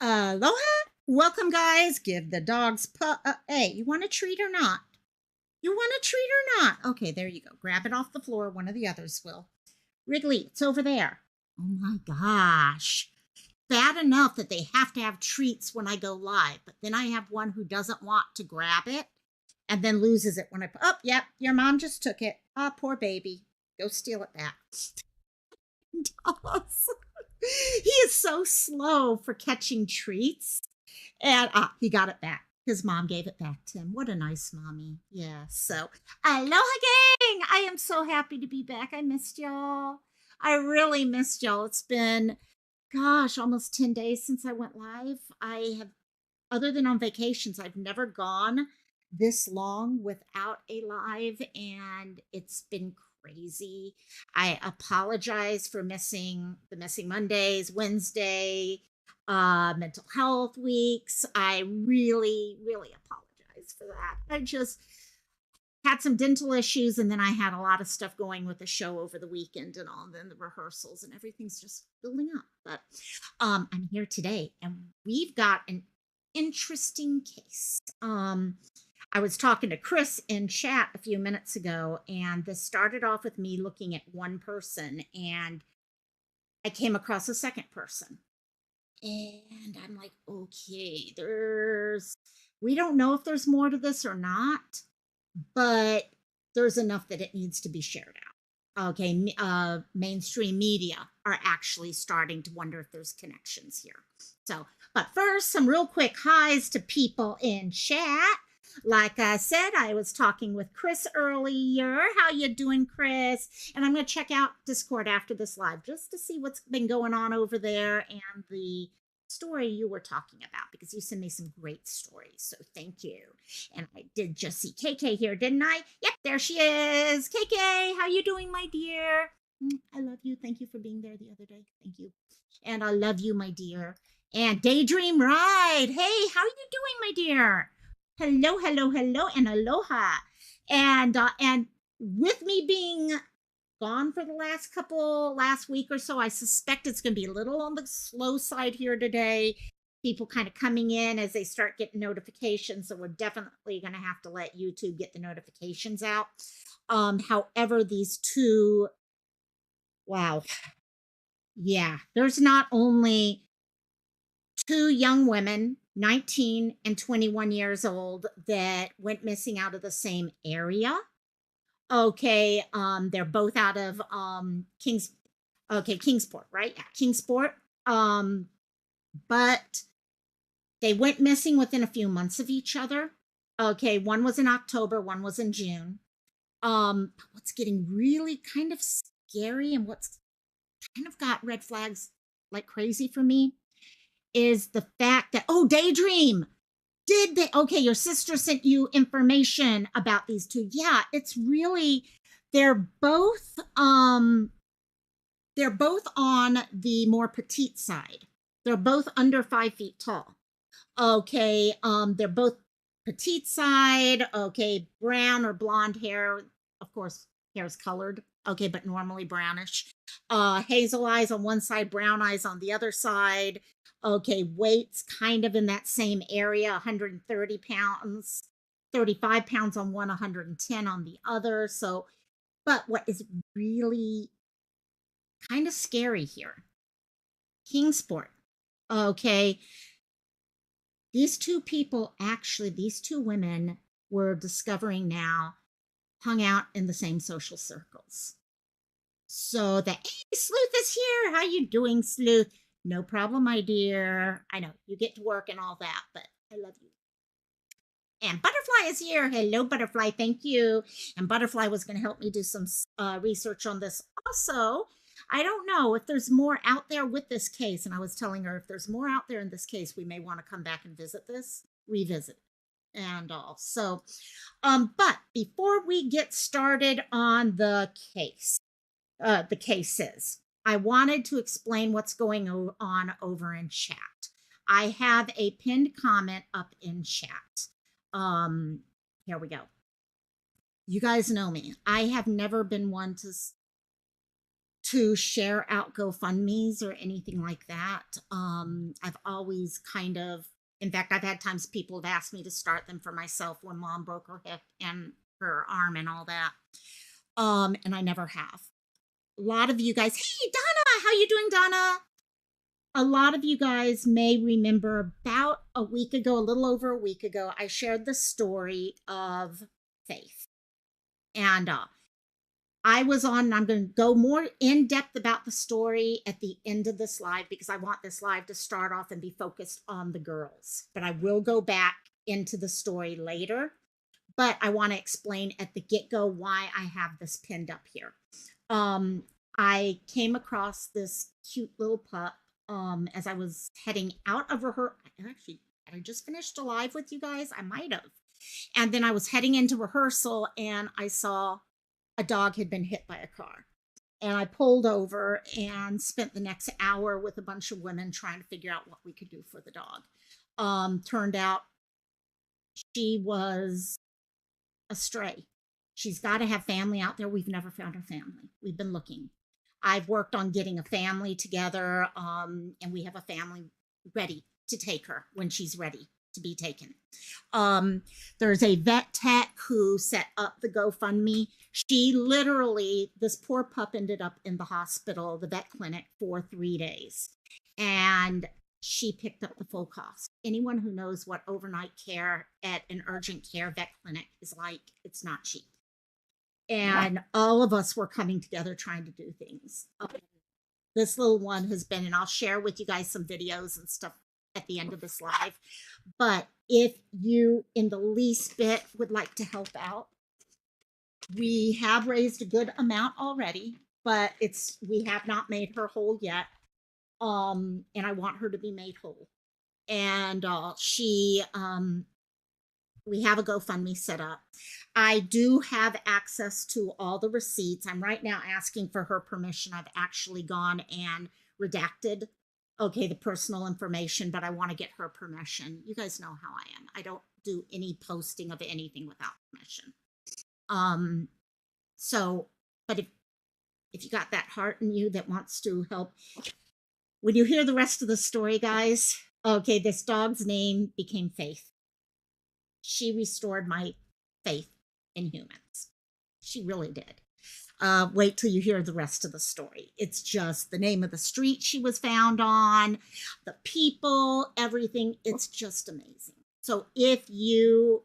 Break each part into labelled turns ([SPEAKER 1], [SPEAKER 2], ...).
[SPEAKER 1] Aloha. Welcome, guys. Give the dogs hey, you want a treat or not? You want a treat or not? Okay, there you go. Grab it off the floor. One of the others will. Wrigley, it's over there. Oh my gosh. Bad enough that they have to have treats when I go live, but then I have one who doesn't want to grab it and then loses it when I, oh, yep, your mom just took it. Ah, oh, poor baby. Go steal it back. He is so slow for catching treats. And he got it back. His mom gave it back to him. What a nice mommy. Yeah. So, aloha, gang. I am so happy to be back. I missed y'all. I really missed y'all. It's been, gosh, almost 10 days since I went live. I have, other than on vacations, I've never gone this long without a live, and it's been crazy. I apologize for missing Mondays, Wednesday, mental health weeks. I really, really apologize for that. I just had some dental issues, and then I had a lot of stuff going with the show over the weekend and all, and then the rehearsals, and everything's just building up. But I'm here today, and we've got an interesting case. I was talking to Chris in chat a few minutes ago, and this started off with me looking at one person, and I came across a second person. And I'm like, okay, we don't know if there's more to this or not, but there's enough that it needs to be shared out. Okay, mainstream media are actually starting to wonder if there's connections here. So, but first, some real quick highs to people in chat. Like I said, I was talking with Chris earlier. How you doing, Chris? And I'm going to check out Discord after this live just to see what's been going on over there and the story you were talking about, because you sent me some great stories. So thank you. And I did just see KK here, didn't I? Yep, there she is. KK, how you doing, my dear? I love you. Thank you for being there the other day. Thank you. And I love you, my dear. And Daydream Ride. Hey, how are you doing, my dear? Hello, hello, hello, and aloha. And with me being gone for the last week or so, I suspect it's going to be a little on the slow side here today. People kind of coming in as they start getting notifications, so we're definitely going to have to let YouTube get the notifications out. However, these two, wow, yeah, there's not only two young women, 19 and 21 years old, that went missing out of the same area. Okay, they're both out of Kingsport, right? Yeah, Kingsport. But they went missing within a few months of each other. Okay, one was in October, one was in June. What's getting really kind of scary and what's kind of got red flags like crazy for me is the fact that, oh, Daydream, did they, okay, your sister sent you information about these two. Yeah, it's really, they're both on the more petite side. They're both under 5 feet tall. Okay, they're both petite side. Okay, brown or blonde hair. Of course, hair is colored. Okay, but normally brownish. Hazel eyes on one side, brown eyes on the other side. Okay, weights kind of in that same area, 130 pounds, 35 pounds on one, 110 on the other. So, but what is really kind of scary here, Kingsport. Okay, these two people, actually, these two women, we're discovering now, hung out in the same social circles. So that, hey, Sleuth is here. How you doing, Sleuth? No problem, my dear. I know you get to work and all that, but I love you. And Butterfly is here. Hello, Butterfly. Thank you. And Butterfly was going to help me do some research on this also. I don't know if there's more out there with this case. And I was telling her if there's more out there in this case, we may want to come back and revisit and all. So, but before we get started on the cases, I wanted to explain what's going on over in chat. I have a pinned comment up in chat. Here we go. You guys know me. I have never been one to share out GoFundMe's or anything like that. I've always kind of, in fact, I've had times people have asked me to start them for myself when mom broke her hip and her arm and all that. And I never have. A lot of you guys, hey Donna, how you doing, Donna? A lot of you guys may remember about a week ago, a little over a week ago, I shared the story of Faith. And I was on, I'm going to go more in depth about the story at the end of this live because I want this live to start off and be focused on the girls. But I will go back into the story later. But I want to explain at the get-go why I have this pinned up here. I came across this cute little pup as I was heading out of rehearsal. Actually, I just finished a live with you guys. I might have. And then I was heading into rehearsal and I saw a dog had been hit by a car. And I pulled over and spent the next hour with a bunch of women trying to figure out what we could do for the dog. Turned out she was a stray. She's got to have family out there. We've never found her family. We've been looking. I've worked on getting a family together, and we have a family ready to take her when she's ready to be taken. There's a vet tech who set up the GoFundMe. She literally, this poor pup ended up in the hospital, the vet clinic, for 3 days. And she picked up the full cost. Anyone who knows what overnight care at an urgent care vet clinic is like, it's not cheap. And all of us were coming together trying to do things. This little one has been, and I'll share with you guys some videos and stuff at the end of this live. But if you in the least bit would like to help out, we have raised a good amount already, but we have not made her whole yet. And I want her to be made whole. And we have a GoFundMe set up. I do have access to all the receipts. I'm right now asking for her permission. I've actually gone and redacted, the personal information, but I want to get her permission. You guys know how I am. I don't do any posting of anything without permission. But if you got that heart in you that wants to help, when you hear the rest of the story, guys, this dog's name became Faith. She restored my faith in humans. She really did. Wait till you hear the rest of the story. It's just the name of the street she was found on, the people, everything. It's just amazing. So if you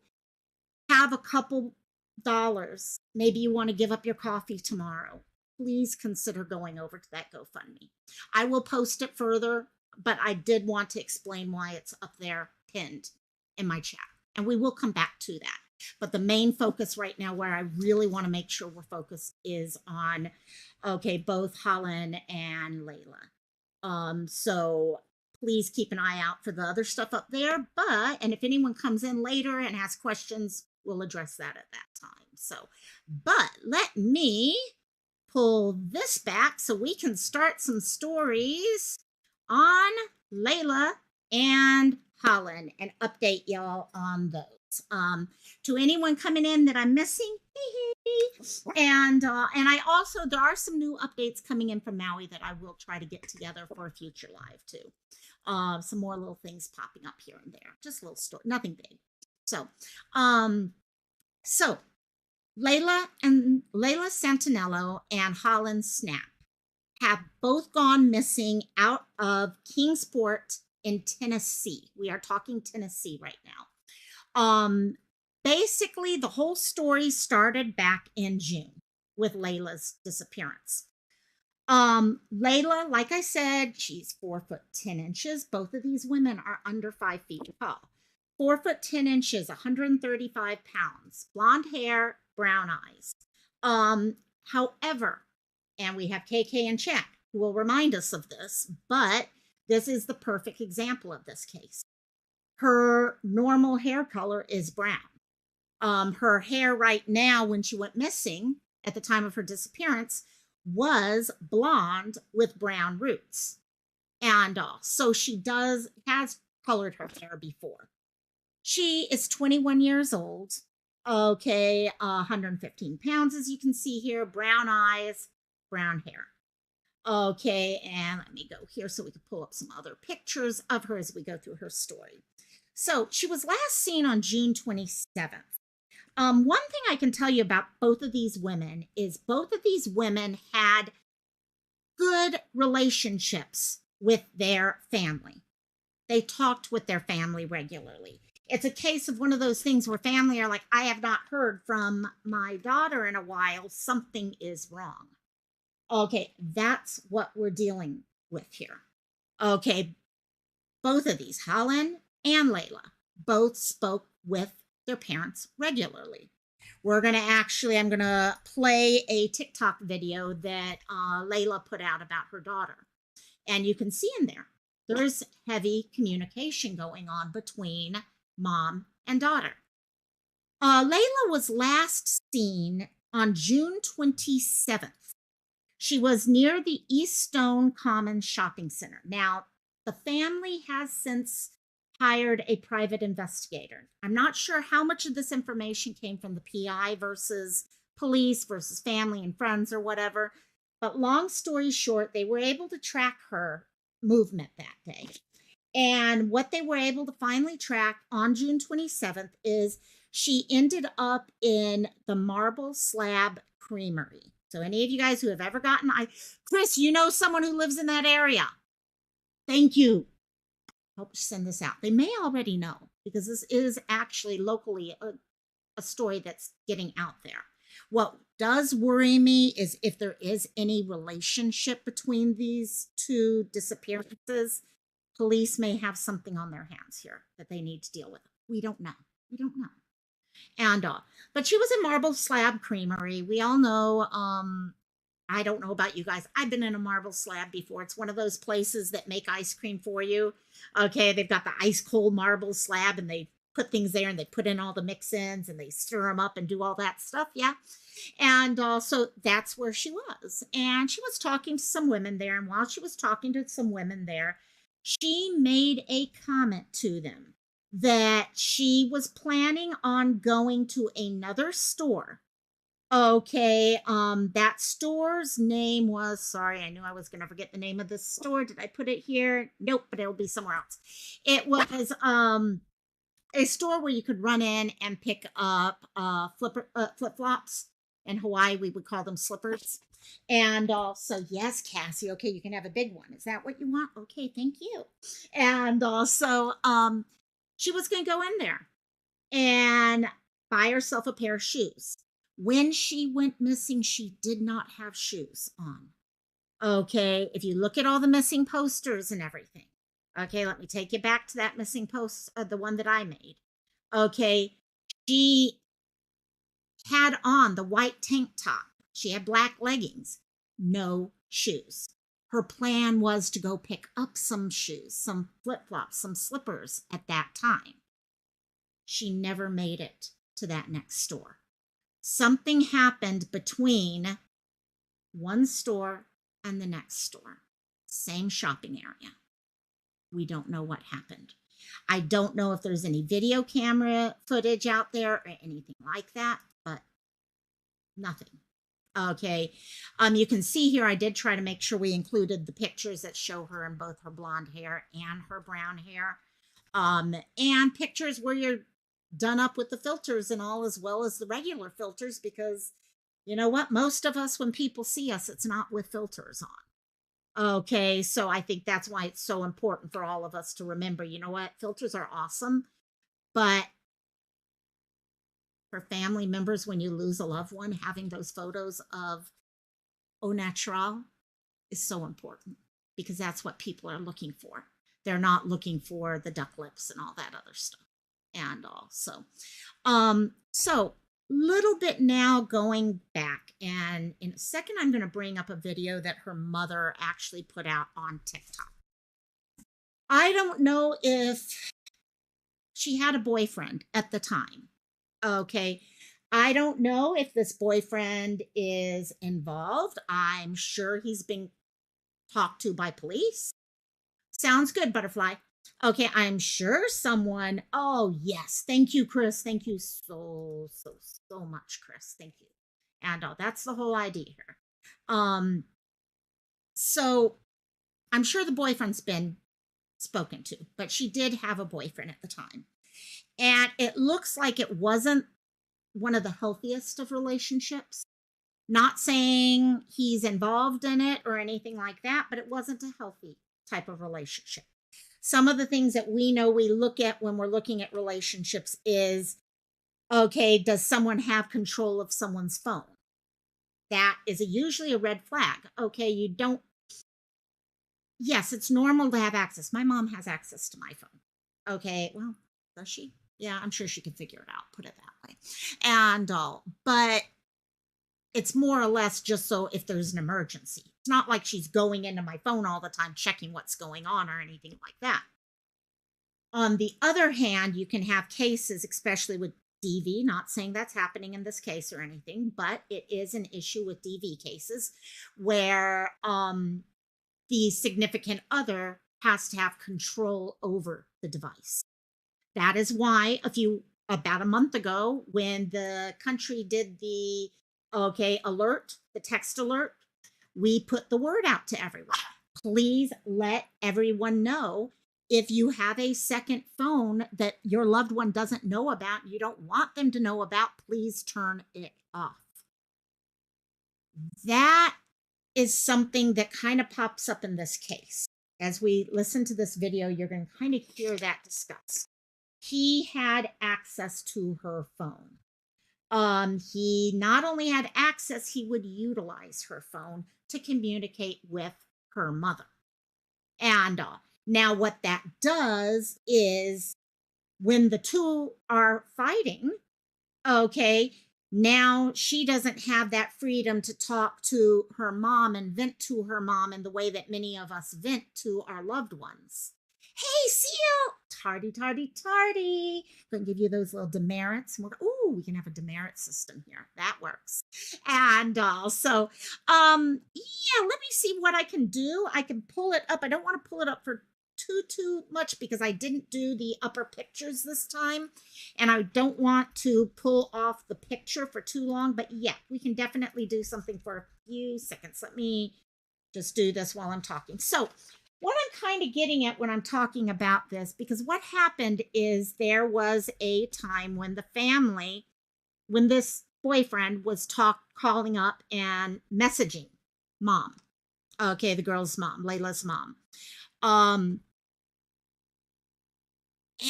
[SPEAKER 1] have a couple dollars, maybe you want to give up your coffee tomorrow, please consider going over to that GoFundMe. I will post it further, but I did want to explain why it's up there pinned in my chat. And we will come back to that. But the main focus right now, where I really want to make sure we're focused, is on, both Hollynn and Layla. So please keep an eye out for the other stuff up there. And if anyone comes in later and has questions, we'll address that at that time. But let me pull this back so we can start some stories on Layla and Hollynn and update y'all on those. To anyone coming in that I'm missing, and I also, there are some new updates coming in from Maui that I will try to get together for a future live too. Some more little things popping up here and there, just a little story, nothing big. So Layla Santanello and Hollynn Snapp have both gone missing out of Kingsport in Tennessee. We are talking Tennessee right now. Basically, the whole story started back in June with Layla's disappearance. Layla, like I said, she's 4'10". Both of these women are under 5 feet tall. 4'10", 135 pounds, blonde hair, brown eyes. However, and we have KK in chat who will remind us of this, but this is the perfect example of this case. Her normal hair color is brown. Her hair right now, when she went missing at the time of her disappearance, was blonde with brown roots. And so she has colored her hair before. She is 21 years old. 115 pounds, as you can see here, brown eyes, brown hair. Okay, and let me go here so we can pull up some other pictures of her as we go through her story. So she was last seen on June 27th. One thing I can tell you about both of these women is both of these women had good relationships with their family. They talked with their family regularly. It's a case of one of those things where family are like, I have not heard from my daughter in a while. Something is wrong. Okay, that's what we're dealing with here. Okay, both of these, Hollynn and Layla, both spoke with their parents regularly. I'm going to play a TikTok video that Layla put out about her daughter. And you can see in there's heavy communication going on between mom and daughter. Layla was last seen on June 27th. She was near the East Stone Commons Shopping Center. Now, the family has since hired a private investigator. I'm not sure how much of this information came from the PI versus police versus family and friends or whatever. But long story short, they were able to track her movement that day. And what they were able to finally track on June 27th is she ended up in the Marble Slab Creamery. So any of you guys who have ever Chris, you know someone who lives in that area. Thank you. Help send this out. They may already know because this is actually locally a story that's getting out there. What does worry me is if there is any relationship between these two disappearances. Police may have something on their hands here that they need to deal with. We don't know. We don't know. And but she was in Marble Slab Creamery. We all know. I don't know about you guys. I've been in a Marble Slab before. It's one of those places that make ice cream for you. Okay, they've got the ice cold marble slab, and they put things there, and they put in all the mix-ins, and they stir them up and do all that stuff. Yeah, and so that's where she was, and she was talking to some women there. And while she was talking to some women there, she made a comment to them that she was planning on going to another store. Okay, that store's name was, sorry, I knew I was going to forget the name of this store. Did I put it here? Nope, but it'll be somewhere else. It was a store where you could run in and pick up flip-flops. In Hawaii, we would call them slippers. And also, yes, Cassie, okay, you can have a big one. Is that what you want? Okay, thank you. And also, she was going to go in there and buy herself a pair of shoes. When she went missing, she did not have shoes on. Okay, if you look at all the missing posters and everything. Okay, let me take you back to that missing post, the one that I made. Okay, she had on the white tank top. She had black leggings, no shoes. Her plan was to go pick up some shoes, some flip-flops, some slippers at that time. She never made it to that next store. Something happened between one store and the next store. Same shopping area. We don't know what happened. I don't know if there's any video camera footage out there or anything like that, but nothing. Okay. You can see here, I did try to make sure we included the pictures that show her in both her blonde hair and her brown hair. And pictures where you're done up with the filters and all, as well as the regular filters, because you know what? Most of us, when people see us, it's not with filters on. Okay, so I think that's why it's so important for all of us to remember, you know what? Filters are awesome, but for family members, when you lose a loved one, having those photos of au natural is so important, because that's what people are looking for. They're not looking for the duck lips and all that other stuff. And also, so little bit now going back, and in a second I'm going to bring up a video that her mother actually put out on TikTok. I don't know if she had a boyfriend at the time. Okay, I don't know if this boyfriend is involved. I'm sure he's been talked to by police. Sounds good, Butterfly. Okay, I'm sure someone, oh yes, thank you, Chris. Thank you so much, Chris. Thank you. And that's the whole idea here. So I'm sure the boyfriend's been spoken to, but she did have a boyfriend at the time. And it looks like it wasn't one of the healthiest of relationships. Not saying he's involved in it or anything like that, but it wasn't a healthy type of relationship. Some of the things that we know we look at when we're looking at relationships is, okay, does someone have control of someone's phone? That is usually a red flag. Okay, you don't, yes, it's normal to have access. My mom has access to my phone. Okay, well, does she? Yeah, I'm sure she can figure it out, put it that way. And all, but it's more or less just so if there's an emergency. It's not like she's going into my phone all the time checking what's going on or anything like that. On the other hand, you can have cases, especially with DV, not saying that's happening in this case or anything, but it is an issue with DV cases where the significant other has to have control over the device. That is why about a month ago, when the country did the alert, the text alert, we put the word out to everyone. Please let everyone know if you have a second phone that your loved one doesn't know about, you don't want them to know about, please turn it off. That is something that kind of pops up in this case. As we listen to this video, you're going to kind of hear that discussed. He had access to her phone. He not only had access, he would utilize her phone to communicate with her mother. And now what that does is when the two are fighting, okay, now she doesn't have that freedom to talk to her mom and vent to her mom in the way that many of us vent to our loved ones. Hey, see you. Tardy, tardy, tardy. Going to give you those little demerits. Ooh, we can have a demerit system here. That works. And also, yeah, let me see what I can do. I can pull it up. I don't want to pull it up for too much because I didn't do the upper pictures this time. And I don't want to pull off the picture for too long. But yeah, we can definitely do something for a few seconds. Let me just do this while I'm talking. So what I'm kind of getting at when I'm talking about this, because what happened is there was a time when the family, when this boyfriend was calling up and messaging mom, okay, the girl's mom, Layla's mom,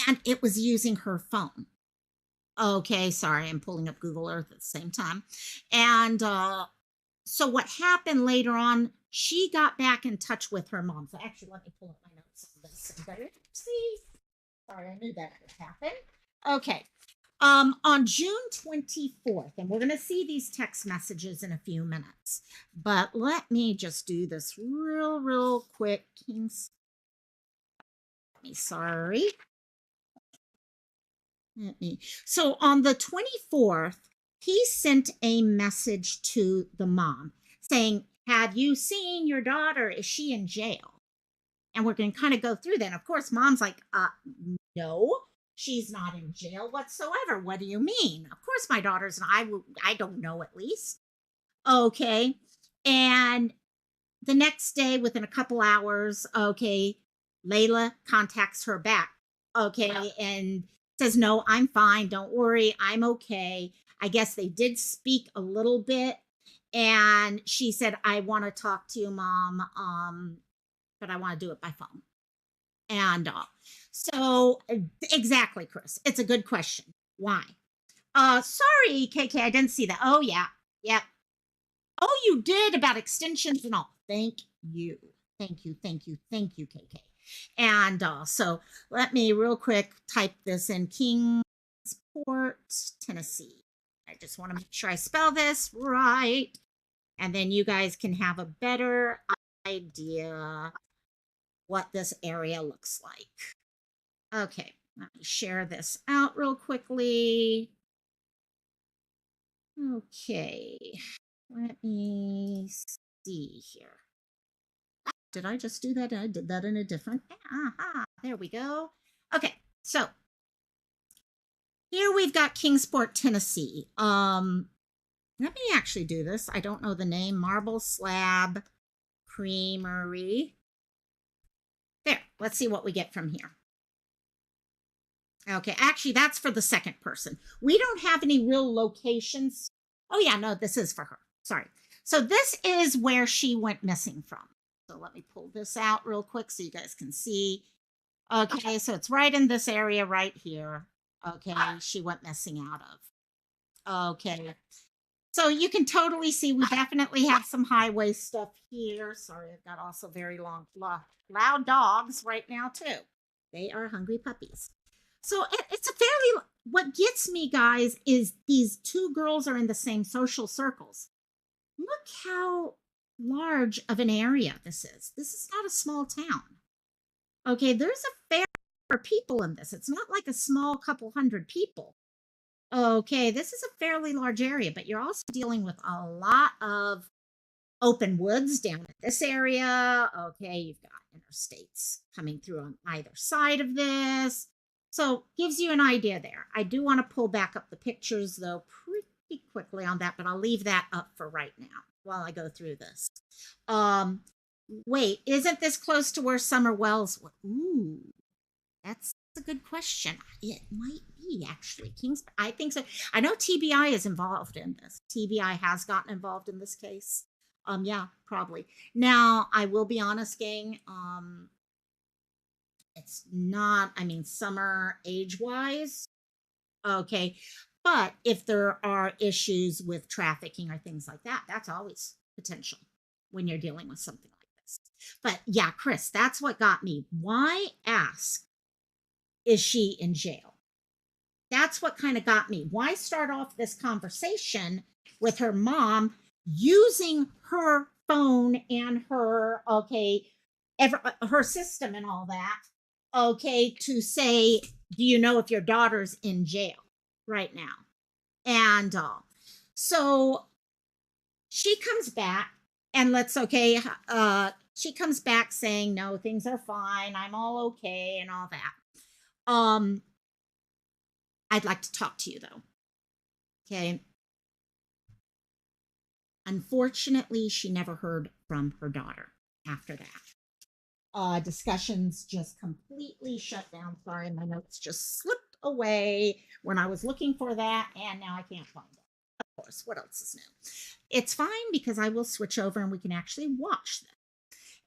[SPEAKER 1] and it was using her phone. Okay, sorry, I'm pulling up Google Earth at the same time. And so what happened later on, she got back in touch with her mom. So actually, let me pull up my notes on this. See, sorry, I knew that would happen. Okay. On June 24th, and we're going to see these text messages in a few minutes, but let me just do this real quick. Sorry. So on the 24th, he sent a message to the mom saying, have you seen your daughter? Is she in jail? And we're going to kind of go through that. And of course, mom's like, no, she's not in jail whatsoever. What do you mean? Of course, my daughter's, and I don't know at least. Okay. And the next day, within a couple hours, okay, Layla contacts her back. Okay. And says, no, I'm fine. Don't worry. I'm okay. I guess they did speak a little bit. And she said, I want to talk to you, mom. But I want to do it by phone. And so exactly, Chris. It's a good question. Why? Sorry, KK, I didn't see that. Oh, yeah. Yep. Oh, you did about extensions and all. Thank you. Thank you, KK. And so let me real quick type this in. Kingsport, Tennessee. I just want to make sure I spell this right. And then you guys can have a better idea what this area looks like. Okay, let me share this out real quickly. Okay, let me see here. Did I just do that? I did that in a different. There we go. Okay, so here we've got Kingsport, Tennessee. Let me actually do this. I don't know the name. Marble slab Creamery. There, let's see what we get from here. Okay, actually, that's for the second person. We don't have any real locations. Oh, yeah, no, this is for her. Sorry. So this is where she went missing from. So let me pull this out real quick so you guys can see. Okay, so it's right in this area right here. Okay, she went missing out of. Okay. So you can totally see we definitely have some highway stuff here. Sorry, I've got also very loud dogs right now too. They are hungry puppies. So it's a fairly, what gets me, guys, is these two girls are in the same social circles. Look how large of an area this is. This is not a small town. Okay, there's a fair number of people in this. It's not like a small couple hundred people. Okay, this is a fairly large area, but you're also dealing with a lot of open woods down in this area. Okay, you've got interstates coming through on either side of this. So gives you an idea there. I do want to pull back up the pictures, though, pretty quickly on that, but I'll leave that up for right now while I go through this. Wait, isn't this close to where Summer Wells? Ooh, that's a good question. It might be, actually. I think so. I know TBI is involved in this. TBI has gotten involved in this case. Yeah, probably. Now, I will be honest, gang. It's not, I mean, Summer age-wise. Okay. But if there are issues with trafficking or things like that, that's always potential when you're dealing with something like this. But yeah, Chris, that's what got me. Why ask, is she in jail? That's what kind of got me. Why start off this conversation with her mom using her phone and her, okay, her system and all that, okay, to say, do you know if your daughter's in jail right now? And so she comes back and she comes back saying, no, things are fine. I'm all okay and all that. I'd like to talk to you though. Okay. Unfortunately, she never heard from her daughter after that. Discussions just completely shut down. Sorry, my notes just slipped away when I was looking for that, and now I can't find it. Of course, what else is new? It's fine because I will switch over and we can actually watch this.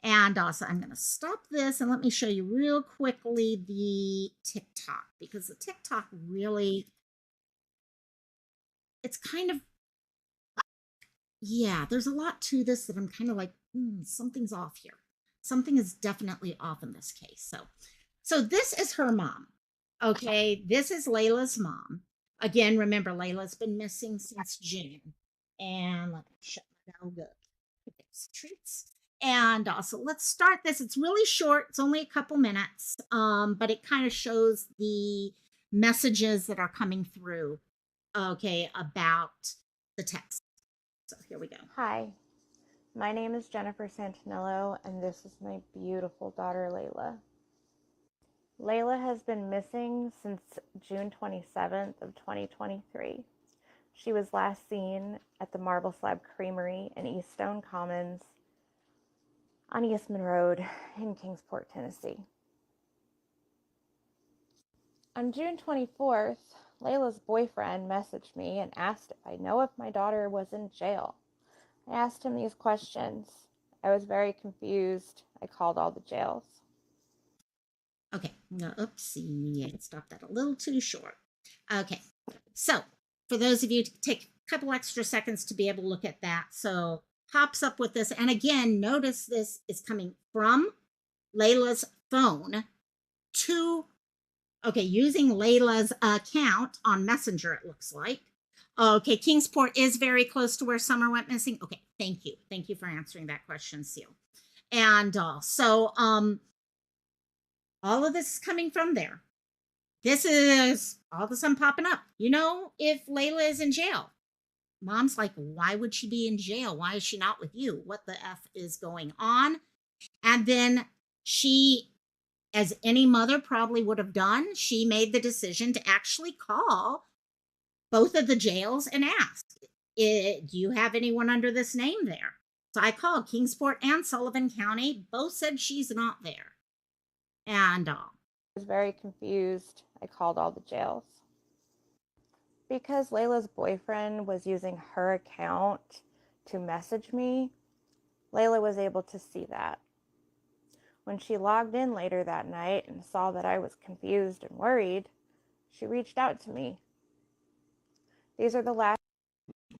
[SPEAKER 1] And also, I'm going to stop this and let me show you real quickly the TikTok, because the TikTok really, it's kind of, yeah, there's a lot to this that I'm kind of like, something's off here. Something is definitely off in this case. So this is her mom. Okay, this is Layla's mom. Again, remember, Layla's been missing since June. And let me shut my bell. Good. Treats. And also, let's start this. It's really short. It's only a couple minutes, but it kind of shows the messages that are coming through, okay, about the text. So here we go.
[SPEAKER 2] Hi, my name is Jennifer Santanello, and this is my beautiful daughter, Layla. Layla has been missing since June 27th of 2023. She was last seen at the Marble Slab Creamery in Eaststone Commons on Eastman Road in Kingsport, Tennessee. On June 24th, Layla's boyfriend messaged me and asked if I know if my daughter was in jail. I asked him these questions. I was very confused. I called all the jails.
[SPEAKER 1] Okay, no, oopsie, I stopped that a little too short. Okay, so for those of you, take a couple extra seconds to be able to look at that. So pops up with this, and again, notice this is coming from Layla's phone to, okay, using Layla's account on Messenger, it looks like. Okay, Kingsport is very close to where Summer went missing. Okay, thank you. Thank you for answering that question, Seal. And so all of this is coming from there. This is all of a sudden popping up. You know, if Layla is in jail, mom's like, why would she be in jail? Why is she not with you? What the F is going on? And then she, as any mother probably would have done, she made the decision to actually call both of the jails and ask, do you have anyone under this name there? So I called Kingsport and Sullivan County. Both said she's not there. And
[SPEAKER 2] I was very confused. I called all the jails. Because Layla's boyfriend was using her account to message me, Layla was able to see that. When she logged in later that night and saw that I was confused and worried, she reached out to me. These are the last.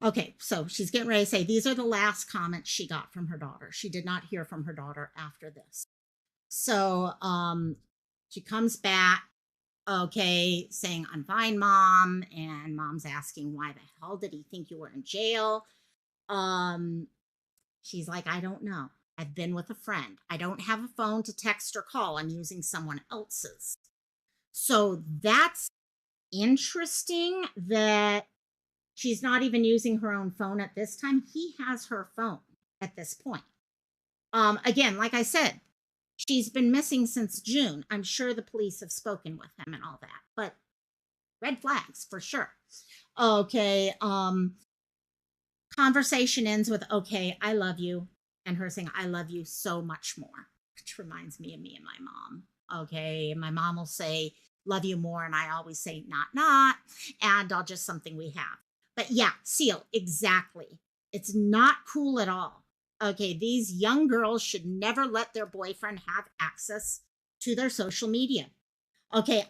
[SPEAKER 1] Okay, so she's getting ready to say these are the last comments she got from her daughter. She did not hear from her daughter after this. So she comes back, okay, saying, I'm fine, Mom. And Mom's asking, why the hell did he think you were in jail? She's like, I don't know. I've been with a friend. I don't have a phone to text or call. I'm using someone else's. So that's interesting that she's not even using her own phone at this time. He has her phone at this point. Again, like I said, she's been missing since June. I'm sure the police have spoken with him and all that, but red flags for sure. Okay. Conversation ends with, okay, I love you. And her saying, I love you so much more, which reminds me of me and my mom. Okay. My mom will say, love you more. And I always say, not. And I'll just something we have. But yeah, Seal, exactly. It's not cool at all. Okay. These young girls should never let their boyfriend have access to their social media. Okay.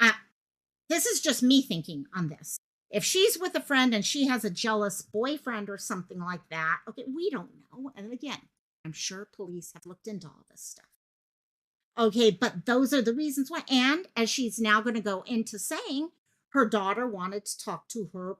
[SPEAKER 1] This is just me thinking on this. If she's with a friend and she has a jealous boyfriend or something like that, okay, we don't know. And again, I'm sure police have looked into all this stuff. Okay, but those are the reasons why. And as she's now going to go into saying, her daughter wanted to talk to her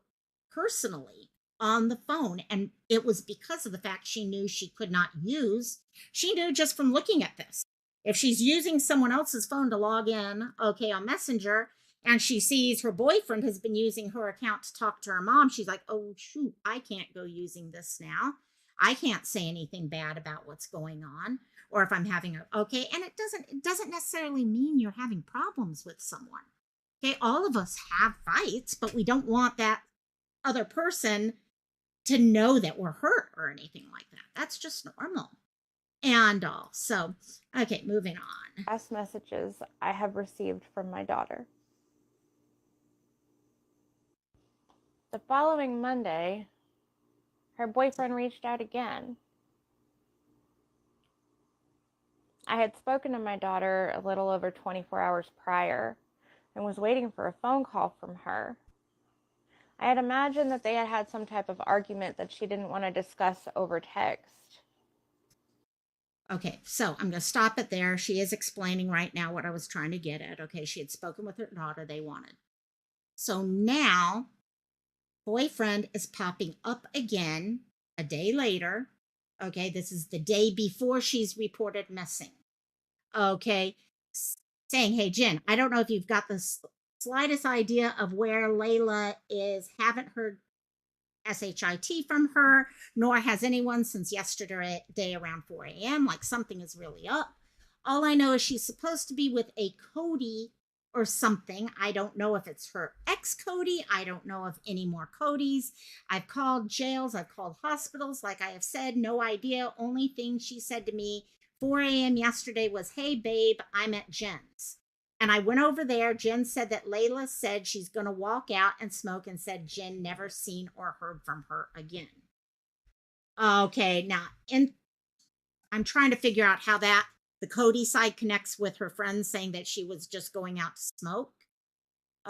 [SPEAKER 1] personally on the phone. And it was because of the fact she knew she could not use. She knew just from looking at this. If she's using someone else's phone to log in, okay, on Messenger, and she sees her boyfriend has been using her account to talk to her mom, she's like, oh, shoot, I can't go using this now. I can't say anything bad about what's going on. Or if I'm having okay, and it doesn't necessarily mean you're having problems with someone. Okay, all of us have fights, but we don't want that other person to know that we're hurt or anything like that. That's just normal. And all. So, okay, moving on.
[SPEAKER 2] Last messages I have received from my daughter. The following Monday, her boyfriend reached out again. I had spoken to my daughter a little over 24 hours prior and was waiting for a phone call from her. I had imagined that they had had some type of argument that she didn't want to discuss over text.
[SPEAKER 1] Okay, so I'm going to stop it there. She is explaining right now what I was trying to get at. Okay, she had spoken with her daughter, they wanted. So now, boyfriend is popping up again a day later. Okay, this is the day before she's reported missing. Okay, saying, hey, Jen, I don't know if you've got the slightest idea of where Layla is. Haven't heard SHIT from her, nor has anyone since yesterday around 4 a.m. Like something is really up. All I know is she's supposed to be with a Cody or something. I don't know if it's her ex Cody. I don't know of any more Codys. I've called jails. I've called hospitals. Like I have said, no idea. Only thing she said to me 4 a.m. yesterday was, hey, babe, I'm at Jen's. And I went over there. Jen said that Layla said she's going to walk out and smoke and said Jen never seen or heard from her again. Okay, now I'm trying to figure out how that the Cody side connects with her friends saying that she was just going out to smoke.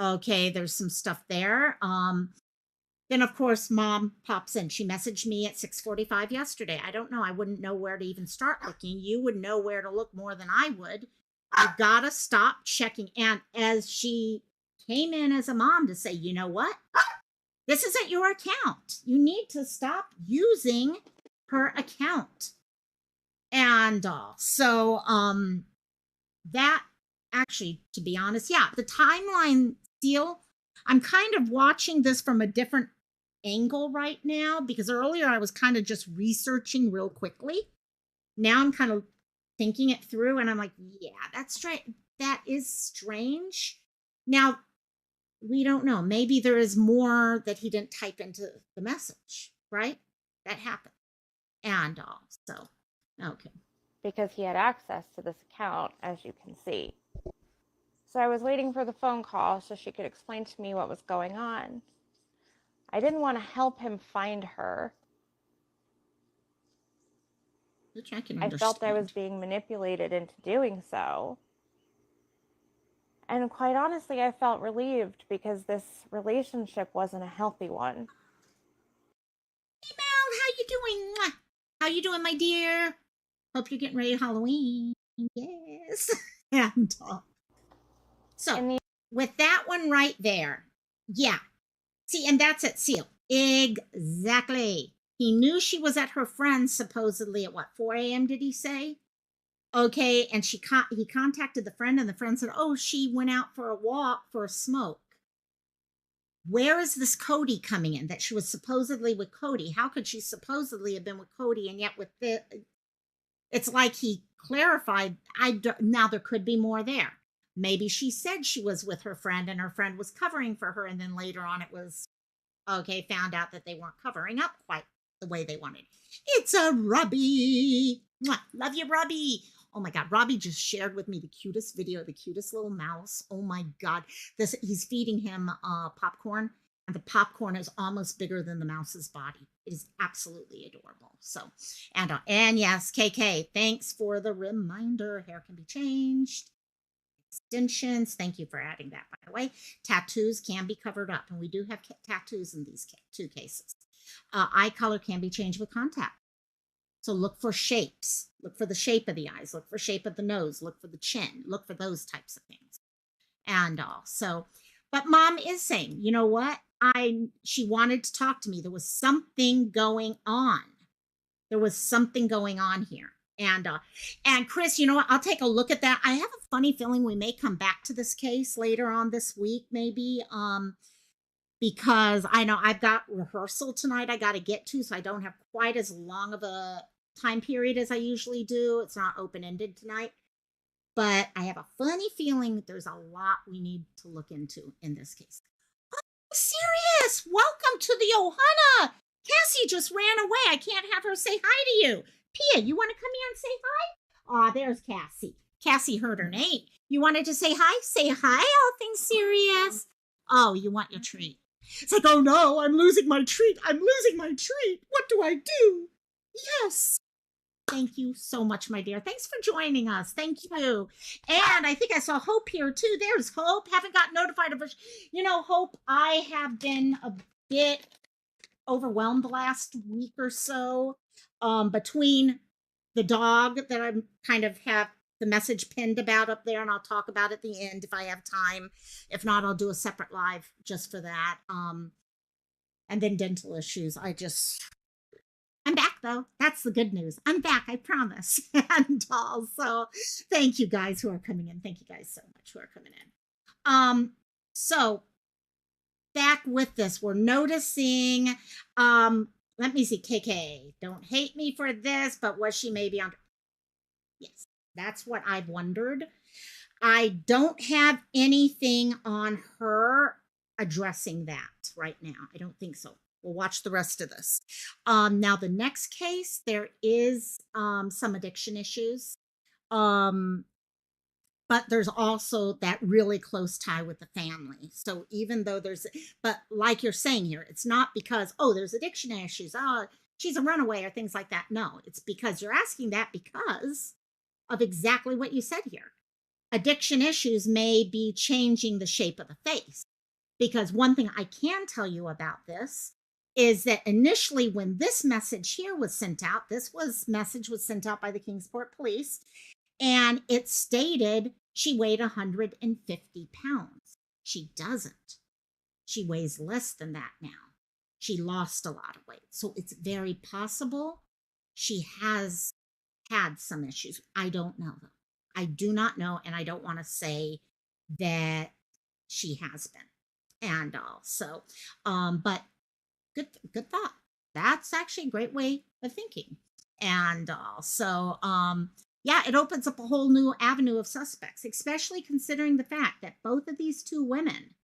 [SPEAKER 1] Okay, there's some stuff there. Then of course mom pops in. She messaged me at 6:45 yesterday. I don't know. I wouldn't know where to even start looking. You would know where to look more than I would. You gotta stop checking. And as she came in as a mom to say, you know what? This isn't your account. You need to stop using her account. And so that actually, to be honest, yeah, the timeline deal, I'm kind of watching this from a different angle right now because earlier I was kind of just researching real quickly. Now I'm kind of thinking it through and I'm like, yeah, that's right. That is strange. Now, we don't know. Maybe there is more that he didn't type into the message, right? That happened. And all. So, okay.
[SPEAKER 2] because he had access to this account, as you can see. So I was waiting for the phone call so she could explain to me what was going on. I didn't want to help him find her.
[SPEAKER 1] Which I can
[SPEAKER 2] I felt I was
[SPEAKER 1] understand.
[SPEAKER 2] being manipulated into doing so. And quite honestly, I felt relieved because this relationship wasn't a healthy one.
[SPEAKER 1] Hey Mel, how you doing? Mwah. How you doing, my dear? Hope you're getting ready for Halloween. Yes. And so
[SPEAKER 2] In the
[SPEAKER 1] with that one right there, yeah. See, and that's it, Seal. Exactly. He knew she was at her friend's supposedly at what, 4 a.m. did he say? Okay, and he contacted the friend, and the friend said, "Oh, she went out for a walk for a smoke." Where is this Cody coming in? That she was supposedly with Cody. How could she supposedly have been with Cody and yet with the? It's like he clarified. Now there could be more there. Maybe she said she was with her friend and her friend was covering for her, and then later on it was okay. Found out that they weren't covering up quite the way they wanted. It's a Robbie. Mwah. Love you, Robbie. Oh my God, Robbie just shared with me the cutest video, the cutest little mouse. Oh my God, this he's feeding him popcorn, and the popcorn is almost bigger than the mouse's body. It is absolutely adorable. So, and yes, KK, thanks for the reminder. Hair can be changed. Extensions. Thank you for adding that, by the way. Tattoos can be covered up, and we do have tattoos in these two cases. Eye color can be changed with contact. So look for shapes. Look for the shape of the eyes. Look for shape of the nose. Look for the chin. Look for those types of things. And all. So, but mom is saying, you know what? She wanted to talk to me. There was something going on. There was something going on here. And Chris, you know what? I'll take a look at that. I have a funny feeling we may come back to this case later on this week, maybe. Because I know I've got rehearsal tonight I got to get to, so I don't have quite as long of a time period as I usually do. It's not open-ended tonight. But I have a funny feeling that there's a lot we need to look into in this case. Oh, serious! Welcome to the Ohana! Cassie just ran away. I can't have her say hi to you. Pia, you want to come here and say hi? Aw, there's Cassie. Cassie heard her name. You wanted to say hi? Say hi, all things serious. Oh, you want your treat. It's like, oh no, I'm losing my treat. I'm losing my treat. What do I do? Yes. Thank you so much, my dear. Thanks for joining us. Thank you. And I think I saw Hope here too. There's Hope. Haven't got notified of her. You know, Hope, I have been a bit overwhelmed the last week or so between the dog that I'm kind of have the message pinned about up there, and I'll talk about it at the end if I have time. If not, I'll do a separate live just for that. And then dental issues. I'm back though. That's the good news. I'm back, I promise. And also, thank you guys who are coming in. Thank you guys so much who are coming in. So back with this, we're noticing, let me see, KK, don't hate me for this, but was she maybe on? Yes, that's what I've wondered. I don't have anything on her addressing that right now. I don't think so. We'll watch the rest of this. Now, the next case, there is some addiction issues. But there's also that really close tie with the family. So even though but like you're saying here, it's not because, oh, there's addiction issues. Oh, she's a runaway or things like that. No, it's because you're asking that because of exactly what you said here. Addiction issues may be changing the shape of the face. Because one thing I can tell you about this is that initially when this message here was sent out, message was sent out by the Kingsport Police, and it stated she weighed 150 pounds. She doesn't. She weighs less than that now. She lost a lot of weight. So it's very possible she has had some issues. I don't know, though. I do not know, and I don't want to say that she has been. And all. So, but good thought. That's actually a great way of thinking. And all. So, yeah, it opens up a whole new avenue of suspects, especially considering the fact that both of these two women,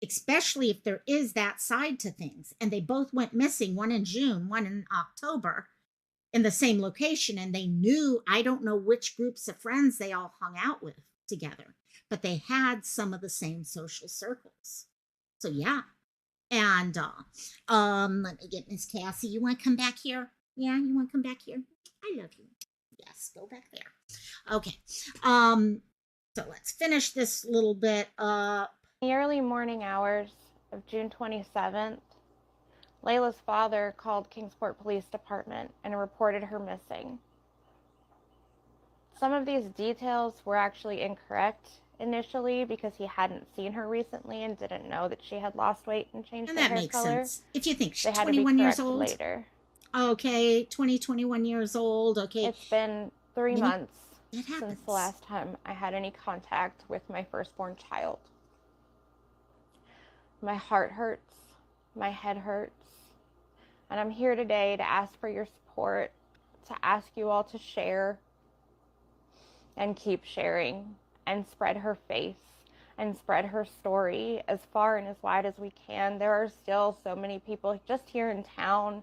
[SPEAKER 1] especially if there is that side to things, and they both went missing, one in June, one in October. in the same location, and they knew, I don't know which groups of friends they all hung out with together, but they had some of the same social circles. So yeah. And let me get Miss Cassie. You want to come back here? Yeah, you want to come back here? I love you. Yes, go back there. Okay. So let's finish this little bit up.
[SPEAKER 2] In the early morning hours of June 27th, Layla's father called Kingsport Police Department and reported her missing. Some of these details were actually incorrect initially because he hadn't seen her recently and didn't know that she had lost weight and changed
[SPEAKER 1] And
[SPEAKER 2] her
[SPEAKER 1] that
[SPEAKER 2] hair
[SPEAKER 1] makes
[SPEAKER 2] color.
[SPEAKER 1] sense. If you think
[SPEAKER 2] They
[SPEAKER 1] she's
[SPEAKER 2] had to be
[SPEAKER 1] 21 years
[SPEAKER 2] corrected
[SPEAKER 1] old.
[SPEAKER 2] later.
[SPEAKER 1] Okay, 21 years old. Okay.
[SPEAKER 2] It's been 3 months
[SPEAKER 1] it
[SPEAKER 2] since
[SPEAKER 1] happens.
[SPEAKER 2] the last time I had any contact with my firstborn child. My heart hurts, my head hurts, and I'm here today to ask for your support, to ask you all to share and keep sharing and spread her face and spread her story as far and as wide as we can. There are still so many people just here in town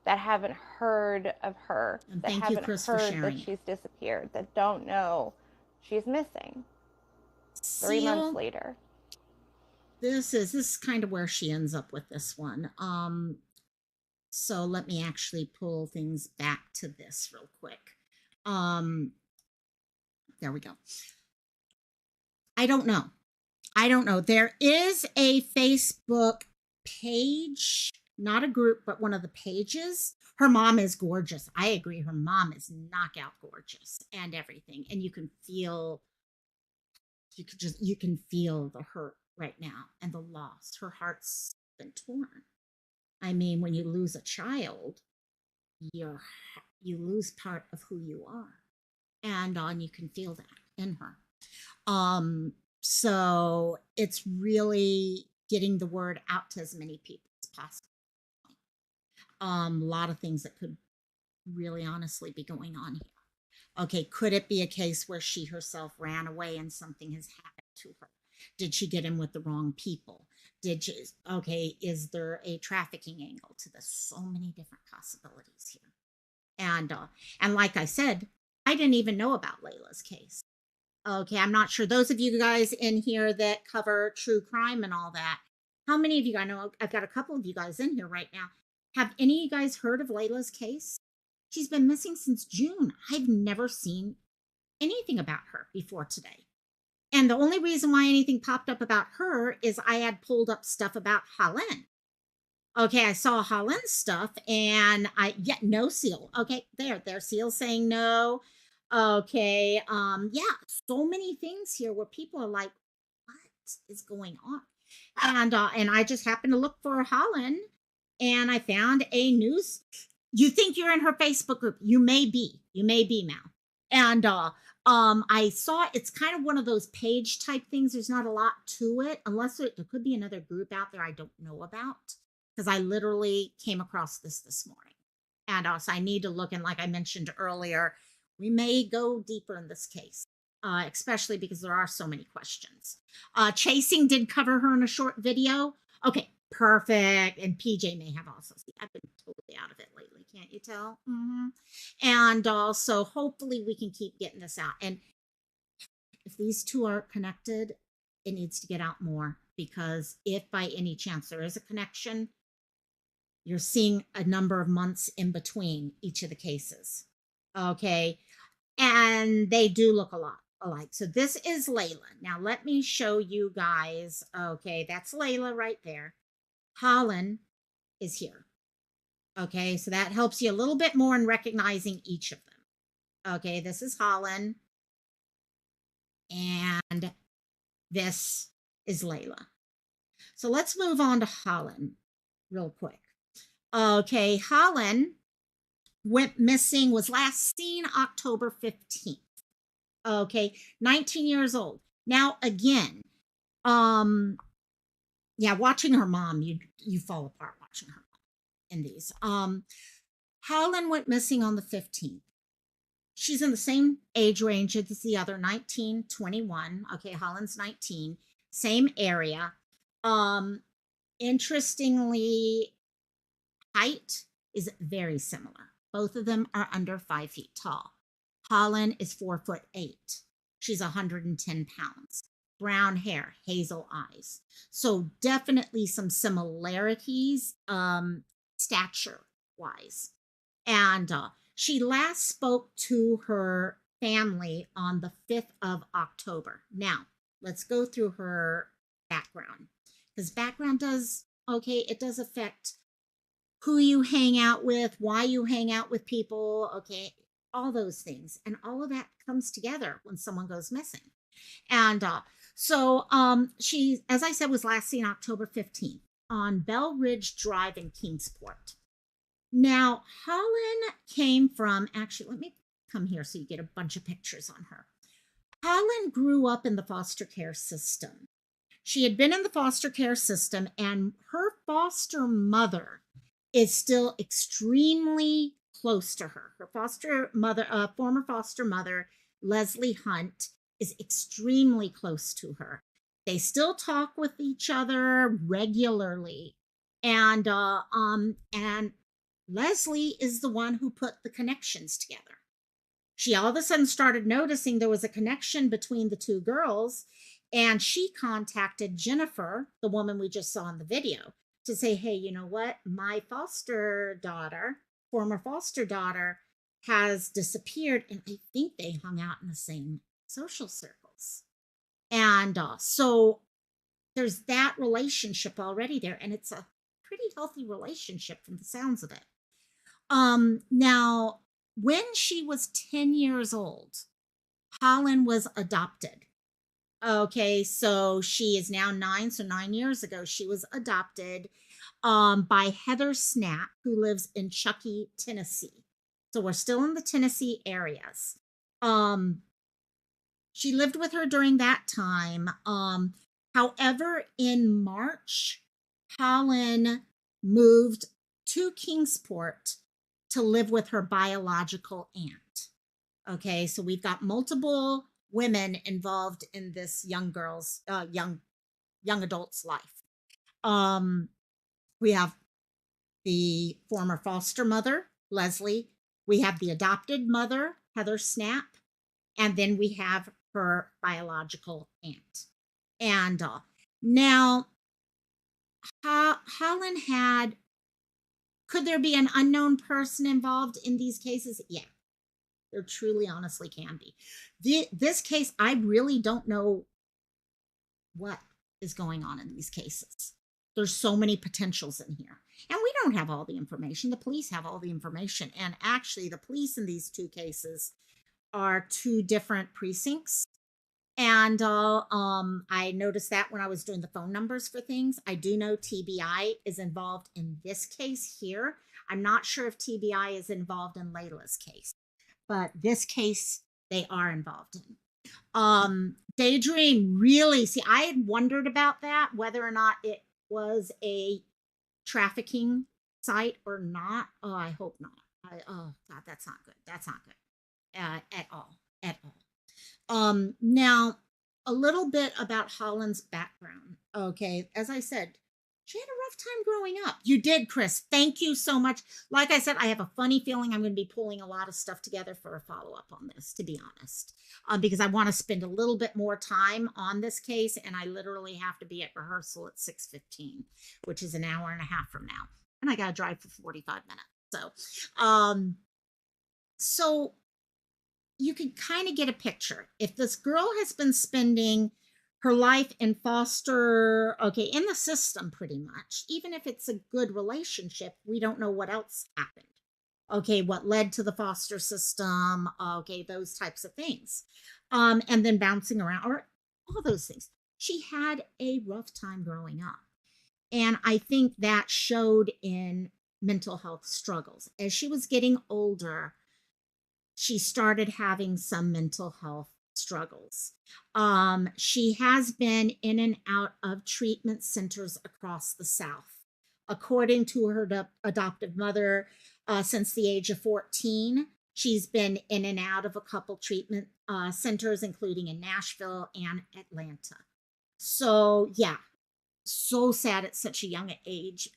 [SPEAKER 2] that haven't heard of her,
[SPEAKER 1] And
[SPEAKER 2] that
[SPEAKER 1] thank you,
[SPEAKER 2] haven't
[SPEAKER 1] Chris, for
[SPEAKER 2] heard
[SPEAKER 1] sharing
[SPEAKER 2] that she's disappeared, that don't know she's missing. 3 months later.
[SPEAKER 1] This is kind of where she ends up with this one. So let me actually pull things back to this real quick. There we go. I don't know. There is a Facebook page, not a group, but one of the pages. Her mom is gorgeous. I agree. Her mom is knockout gorgeous and everything. And you can feel the hurt right now and the loss. Her heart's been torn. I mean, when you lose a child, you lose part of who you are, and you can feel that in her. So it's really getting the word out to as many people as possible. A lot of things that could really honestly be going on here. Okay, could it be a case where she herself ran away and something has happened to her? Did she get in with the wrong people? Is there a trafficking angle to this? So many different possibilities here. And like I said, I didn't even know about Layla's case. Okay, I'm not sure. Those of you guys in here that cover true crime and all that, how many of you, I know I've got a couple of you guys in here right now. Have any of you guys heard of Layla's case? She's been missing since June. I've never seen anything about her before today. And the only reason why anything popped up about her is I had pulled up stuff about Hollynn. Okay, I saw Hollynn's stuff and no seal. Okay, there's seal saying no. Okay, yeah, so many things here where people are like, what is going on? And I just happened to look for Hollynn and I found a news. You think you're in her Facebook group. You may be Mal. And I saw it's kind of one of those page type things. There's not a lot to it, unless there could be another group out there I don't know about, because I literally came across this morning. And also I need to look, and like I mentioned earlier, we may go deeper in this case, especially because there are so many questions. Chasing did cover her in a short video. Okay, perfect. And PJ may have also seen. I've been totally out of it lately, can't you tell? And also, hopefully we can keep getting this out. And if these two are connected, it needs to get out more, because if by any chance there is a connection, you're seeing a number of months in between each of the cases. Okay. And they do look a lot alike. So this is Layla. Now let me show you guys. Okay, that's Layla right there. Hollynn is here. Okay, so that helps you a little bit more in recognizing each of them. Okay, this is Hollynn. And this is Layla. So let's move on to Hollynn real quick. Okay, Hollynn went missing, was last seen October 15th. Okay, 19 years old. Now again, yeah, watching her mom, you fall apart watching her mom in these. Hollynn went missing on the 15th. She's in the same age range as the other, 19, 21. Okay, Hollynn's 19, same area. Interestingly, height is very similar. Both of them are under 5 feet tall. Hollynn is 4'8". She's 110 pounds. Brown hair, hazel eyes. So definitely some similarities, stature wise. And she last spoke to her family on the 5th of October. Now, let's go through her background, because background does, okay, it does affect who you hang out with, why you hang out with people, okay, all those things. And all of that comes together when someone goes missing. And she, as I said, was last seen October 15th on Bell Ridge Drive in Kingsport. Now, Hollynn came from, actually, let me come here so you get a bunch of pictures on her. Hollynn grew up in the foster care system. She had been in the foster care system, and her foster mother is still extremely close to her. Her foster mother, former foster mother, Leslie Hunt, is extremely close to her. They still talk with each other regularly. And Leslie is the one who put the connections together. She all of a sudden started noticing there was a connection between the two girls, and she contacted Jennifer, the woman we just saw in the video, to say, hey, you know what? My foster daughter, former foster daughter, has disappeared, and I think they hung out in the same social circles. And so there's that relationship already there, and it's a pretty healthy relationship from the sounds of it. Now, when she was 10 years old, Hollynn was adopted. Okay, so she is now 9, so 9 years ago, she was adopted by Heather Snapp, who lives in Chuckey, Tennessee. So we're still in the Tennessee areas. She lived with her during that time. However, in March, Hollynn moved to Kingsport to live with her biological aunt. Okay, so we've got multiple women involved in this young girl's, young adult's life. We have the former foster mother, Leslie. We have the adopted mother, Heather Snapp. And then we have her biological aunt. And now, Hollynn had, could there be an unknown person involved in these cases? Yeah, there truly, honestly can be. This case, I really don't know what is going on in these cases. There's so many potentials in here. And we don't have all the information. The police have all the information. And actually, the police in these two cases are two different precincts. And I noticed that when I was doing the phone numbers for things. I do know TBI is involved in this case here. I'm not sure if TBI is involved in Layla's case, but this case they are involved in. Daydream, really, see, I had wondered about that, whether or not it was a trafficking site or not. Oh, I hope not. Oh God, that's not good. That's not good at all. At all. Now, a little bit about Hollynn's background. Okay, as I said, she had a rough time growing up. You did, Chris. Thank you so much. Like I said, I have a funny feeling I'm going to be pulling a lot of stuff together for a follow-up on this, to be honest, because I want to spend a little bit more time on this case, and I literally have to be at rehearsal at 6:15, which is an hour and a half from now, and I got to drive for 45 minutes. So you can kind of get a picture. If this girl has been spending her life in foster, okay, in the system pretty much, even if it's a good relationship, we don't know what else happened. Okay, what led to the foster system, okay, those types of things. And then bouncing around, or all those things. She had a rough time growing up. And I think that showed in mental health struggles. As she was getting older, she started having some mental health struggles. She has been in and out of treatment centers across the South. According to her adoptive mother, since the age of 14, she's been in and out of a couple treatment centers, including in Nashville and Atlanta. So, yeah, so sad at such a young age.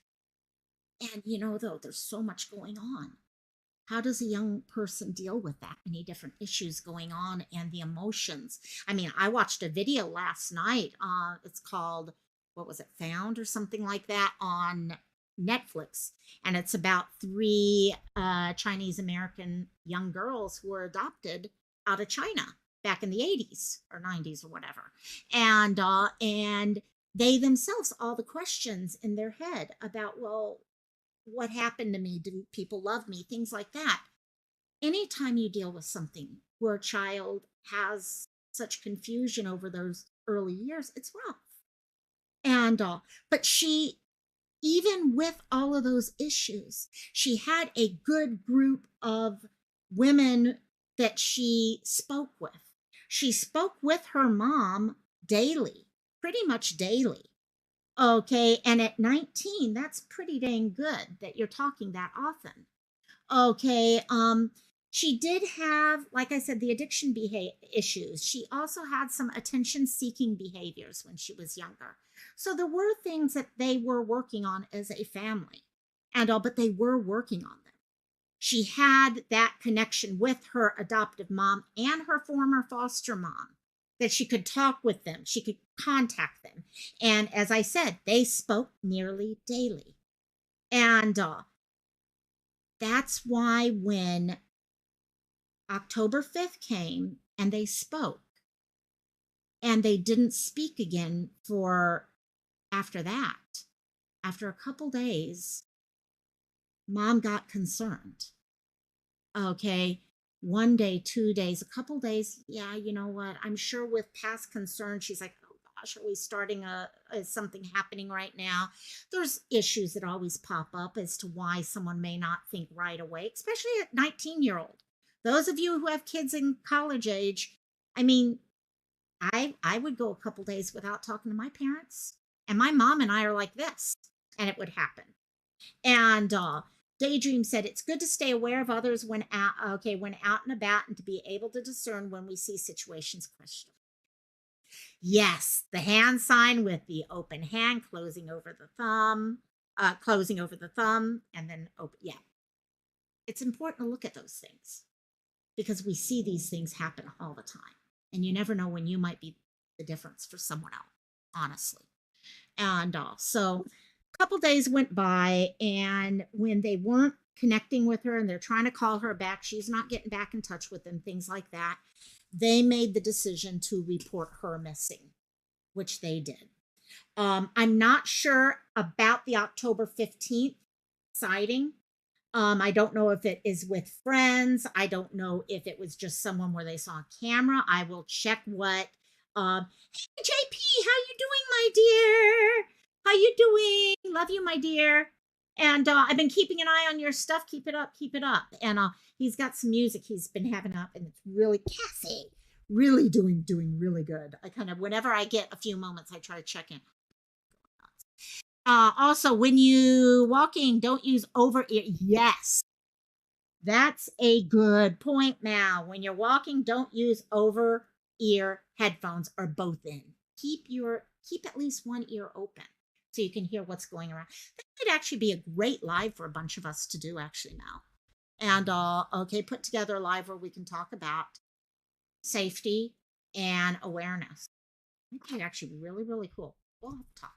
[SPEAKER 1] And, you know, though, there's so much going on. how does a young person deal with that many different issues going on and the emotions? I mean, I watched a video last night. It's called, what was it, Found or something like that on Netflix. And it's about three Chinese American young girls who were adopted out of China back in the 80s or 90s or whatever. And they themselves, all the questions in their head about, well, what happened to me? Do people love me? Things like that. Anytime you deal with something where a child has such confusion over those early years, it's rough. And, but she, even with all of those issues, she had a good group of women that she spoke with. She spoke with her mom daily, pretty much daily. Okay. And at 19, that's pretty dang good that you're talking that often. Okay. She did have, like I said, the addiction issues. She also had some attention seeking behaviors when she was younger. So there were things that they were working on as a family, and all, but they were working on them. She had that connection with her adoptive mom and her former foster mom, that she could talk with them, she could contact them. And as I said, they spoke nearly daily. And that's why when October 5th came and they spoke, and they didn't speak again for after that, after a couple days, mom got concerned. Okay. One day, 2 days, a couple days. Yeah, you know what? I'm sure with past concern, she's like, oh gosh, are we starting is something happening right now? There's issues that always pop up as to why someone may not think right away, especially at 19-year-old. Those of you who have kids in college age, I mean, I would go a couple days without talking to my parents. And my mom and I are like this, and it would happen. And Daydream said it's good to stay aware of others when out, when out and about, and to be able to discern when we see situations questionable. Yes, the hand sign with the open hand closing over the thumb, and then open. Yeah, it's important to look at those things because we see these things happen all the time, and you never know when you might be the difference for someone else. Honestly, and so a couple days went by, and when they weren't connecting with her and they're trying to call her back, she's not getting back in touch with them, things like that, they made the decision to report her missing, which they did. I'm not sure about the October 15th sighting. I don't know if it is with friends. I don't know if it was just someone where they saw a camera. I will check what. Hey, JP, how you doing, my dear? How you doing? Love you, my dear. And I've been keeping an eye on your stuff. Keep it up, keep it up. And he's got some music he's been having up, and it's really Cassie, really doing really good. I kind of, whenever I get a few moments, I try to check in. Also, when you walking, don't use over ear. Yes, that's a good point. Now, when you're walking, don't use over ear headphones or both in. Keep at least one ear open so you can hear what's going around. That could actually be a great live for a bunch of us to do actually now. And okay, put together a live where we can talk about safety and awareness. I think that'd actually be really cool. We'll have to talk.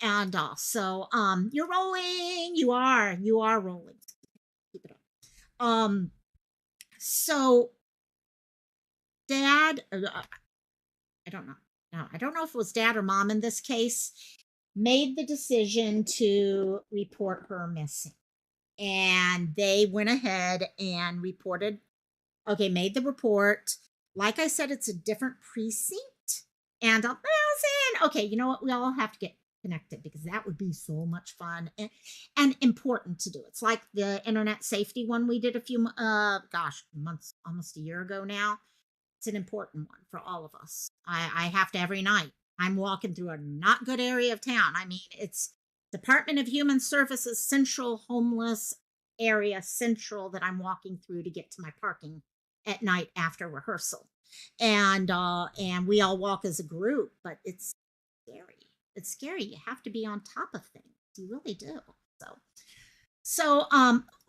[SPEAKER 1] And so you're rolling. You are rolling. Keep it up. So dad, I don't know. No, I don't know if it was dad or mom in this case, made the decision to report her missing. And they went ahead and reported, okay, made the report. Like I said, it's a different precinct. And okay, you know what? We all have to get connected because that would be so much fun and important to do. It's like the internet safety one we did a few months, almost a year ago now. It's an important one for all of us. I have to every night. I'm walking through a not good area of town. I mean, it's Department of Human Services Central Homeless Area Central that I'm walking through to get to my parking at night after rehearsal. And we all walk as a group, but it's scary. It's scary. You have to be on top of things. You really do. So So,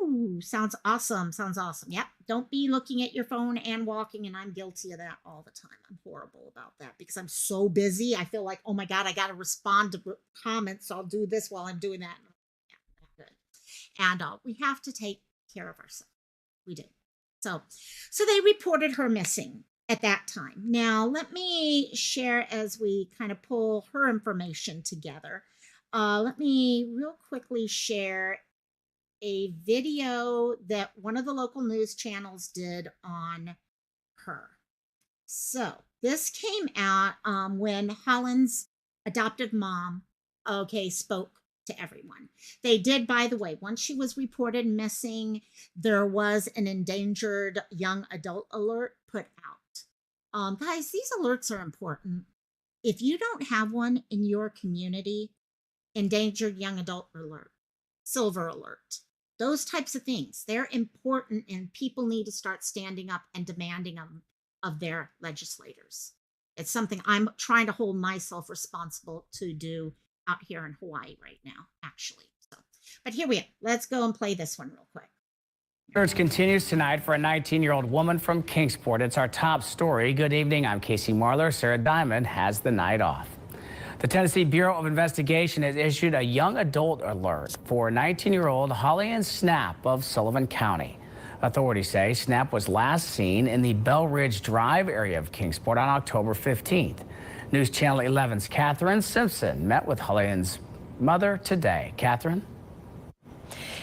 [SPEAKER 1] ooh, sounds awesome. Sounds awesome. Yep. Don't be looking at your phone and walking. And I'm guilty of that all the time. I'm horrible about that because I'm so busy. I feel like, oh my God, I got to respond to comments. So I'll do this while I'm doing that. Yeah, not good. And we have to take care of ourselves. We do. So they reported her missing at that time. Now, let me share as we kind of pull her information together. Let me real quickly share a video that one of the local news channels did on her. So this came out when Hollynn's adopted mom, spoke to everyone. They did, by the way, once she was reported missing, there was an endangered young adult alert put out. Guys, these alerts are important. If you don't have one in your community, endangered young adult alert, silver alert, those types of things, they're important and people need to start standing up and demanding them of their legislators. It's something I'm trying to hold myself responsible to do out here in Hawaii right now, actually. So, but here we are. Let's go and play this one real quick.
[SPEAKER 3] Search continues tonight for a 19-year-old woman from Kingsport. It's our top story. Good evening. I'm Casey Marler. Sarah Diamond has the night off. The Tennessee Bureau of Investigation has issued a young adult alert for 19-year-old Hollynn Snapp of Sullivan County. Authorities say Snapp was last seen in the Bell Ridge Drive area of Kingsport on October 15th. News Channel 11's Catherine Simpson met with Hollynn's mother today. Catherine?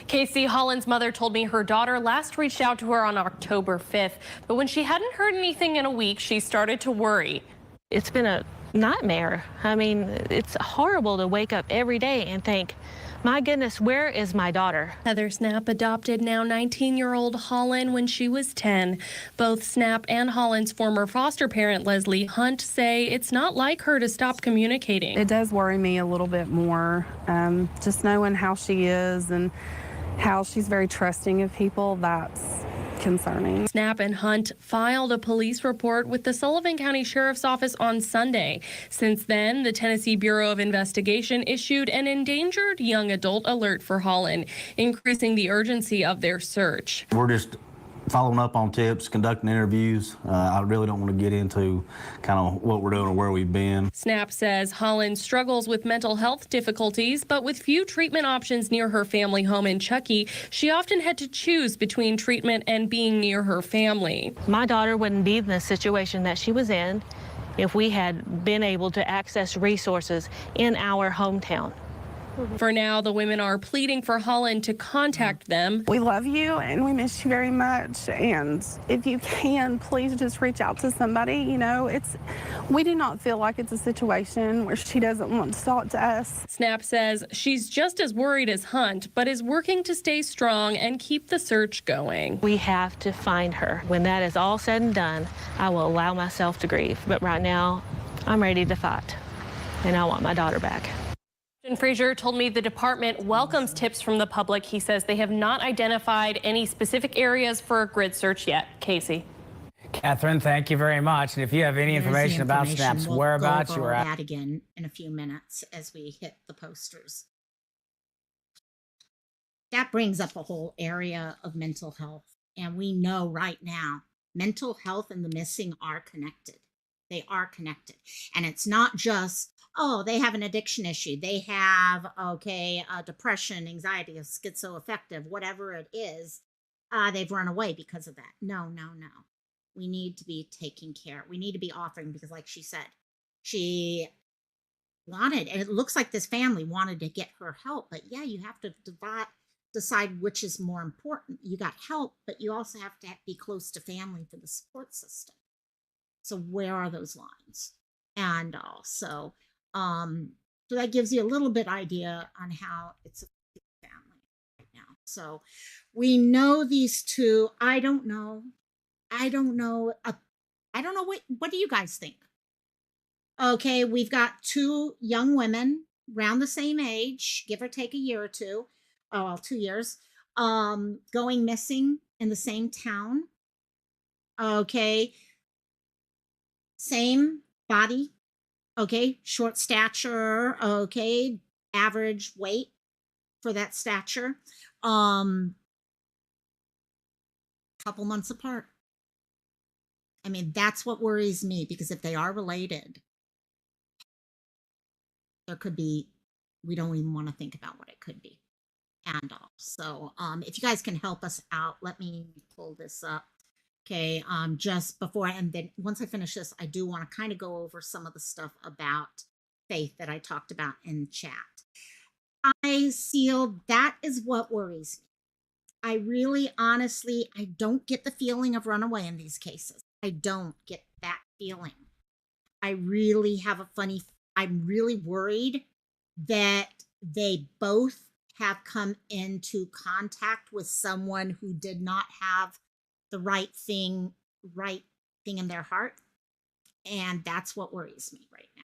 [SPEAKER 4] Casey, Hollynn's mother told me her daughter last reached out to her on October 5th, but when she hadn't heard anything in a week, she started to worry.
[SPEAKER 5] It's been a nightmare. I mean, it's horrible to wake up every day and think, my goodness, where is my daughter?
[SPEAKER 4] Heather Snapp adopted now 19-year-old Hollynn when she was 10. Both Snapp and Hollynn's former foster parent, Leslie Hunt, say it's not like her to stop communicating.
[SPEAKER 6] It does worry me a little bit more, just knowing how she is and how she's very trusting of people. That's concerning.
[SPEAKER 4] Snapp and Hunt filed a police report with the Sullivan County Sheriff's Office on Sunday. Since then, the Tennessee Bureau of Investigation issued an endangered young adult alert for Hollynn, increasing the urgency of their search.
[SPEAKER 7] We're just following up on tips, conducting interviews. I really don't want to get into kind of what we're doing or where we've been.
[SPEAKER 4] Snapp says Hollynn struggles with mental health difficulties, but with few treatment options near her family home in Chuckey, she often had to choose between treatment and being near her family.
[SPEAKER 5] My daughter wouldn't be in the situation that she was in if we had been able to access resources in our hometown.
[SPEAKER 4] For now, the women are pleading for Hollynn to contact them.
[SPEAKER 6] We love you and we miss you very much. And if you can, please just reach out to somebody. You know, we do not feel like it's a situation where she doesn't want to talk to us.
[SPEAKER 4] Snapp says she's just as worried as Hunt, but is working to stay strong and keep the search going.
[SPEAKER 5] We have to find her. When that is all said and done, I will allow myself to grieve. But right now, I'm ready to fight, and I want my daughter back.
[SPEAKER 4] Frazier told me the department welcomes tips from the public. He says they have not identified any specific areas for a grid search yet. Casey.
[SPEAKER 3] Catherine, thank you very much. And if you have any information about Snapp's whereabouts,
[SPEAKER 1] you are that again in a few minutes as we hit the posters. That brings up a whole area of mental health. And we know right now, mental health and the missing are connected. They are connected. And it's not just, oh, they have an addiction issue. They have, depression, anxiety, schizoaffective, whatever it is. They've run away because of that. No. We need to be taking care. We need to be offering, because like she said, she wanted, and it looks like this family wanted to get her help. But yeah, you have to decide which is more important. You got help, but you also have to be close to family for the support system. So where are those lines? And also, so that gives you a little bit idea on how it's a family right now. So we know these two. I don't know. What do you guys think? Okay, we've got two young women around the same age, give or take a year or two. 2 years, going missing in the same town. Okay. Same body, okay, short stature, okay, average weight, for that stature. Couple months apart. I mean, that's what worries me, because if they are related, there could be, we don't even want to think about what it could be. And all. So if you guys can help us out, let me pull this up. Okay, just before, and then once I finish this, I do want to kind of go over some of the stuff about faith that I talked about in chat. I seal, that is what worries me. I really, honestly, I don't get the feeling of runaway in these cases. I don't get that feeling. I really have a funny, I'm really worried that they both have come into contact with someone who did not have the right thing in their heart. And that's what worries me right now.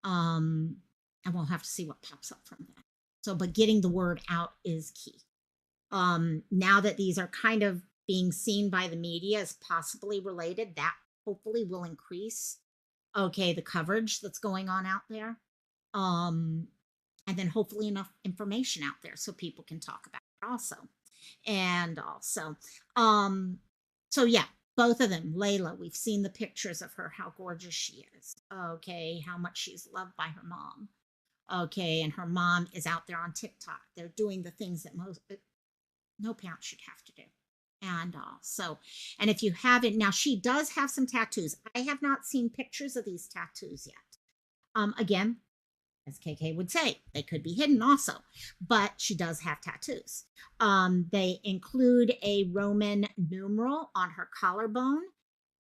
[SPEAKER 1] And we'll have to see what pops up from that. So, but getting the word out is key. Now that these are kind of being seen by the media as possibly related, that hopefully will increase, okay, the coverage that's going on out there. And then hopefully enough information out there so people can talk about it also. And also, so yeah, both of them. Layla, we've seen the pictures of her, how gorgeous she is. Okay, how much she's loved by her mom. Okay, and her mom is out there on TikTok. They're doing the things that no parent should have to do. And so, and if you haven't, now she does have some tattoos. I have not seen pictures of these tattoos yet. Again, as KK would say, they could be hidden also, but she does have tattoos. They include a Roman numeral on her collarbone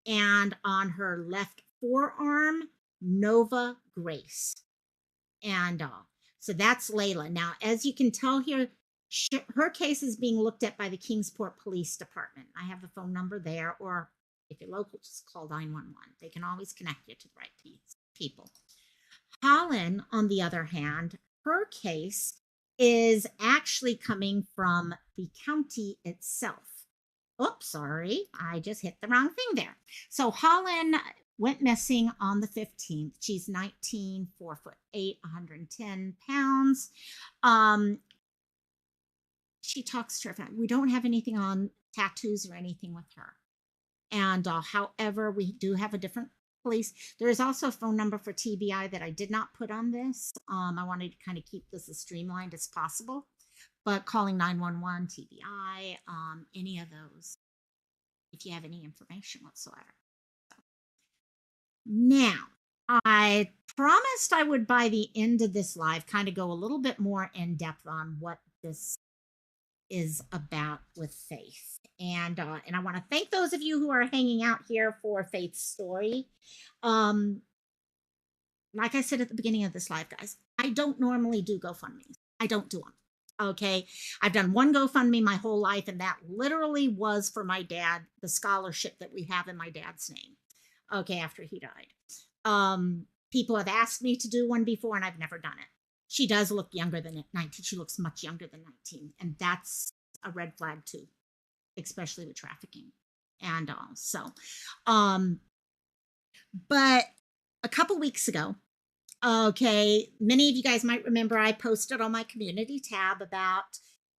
[SPEAKER 1] and on her left forearm, Nova Grace. And so that's Layla. Now, as you can tell here, her case is being looked at by the Kingsport Police Department. I have the phone number there, or if you're local, just call 911. They can always connect you to the right people. Hollynn, on the other hand, her case is actually coming from the county itself. Oops, sorry, I just hit the wrong thing there. So Hollynn went missing on the 15th. She's 19, 4'8", 110 pounds. She talks to her family. We don't have anything on tattoos or anything with her. And however, we do have a different police. There is also a phone number for TBI that I did not put on this. I wanted to kind of keep this as streamlined as possible, but calling 911, TBI, any of those, if you have any information whatsoever. So, now, I promised I would, by the end of this live, kind of go a little bit more in depth on what this is about with Faith. And I want to thank those of you who are hanging out here for Faith's story. Like I said at the beginning of this live, guys, I don't normally do GoFundMes. I don't do them. Okay. I've done one GoFundMe my whole life, and that literally was for my dad, the scholarship that we have in my dad's name. Okay. After he died. People have asked me to do one before, and I've never done it. She does look younger than 19. She looks much younger than 19. And that's a red flag too, especially with trafficking. And but a couple weeks ago, okay, many of you guys might remember I posted on my community tab about,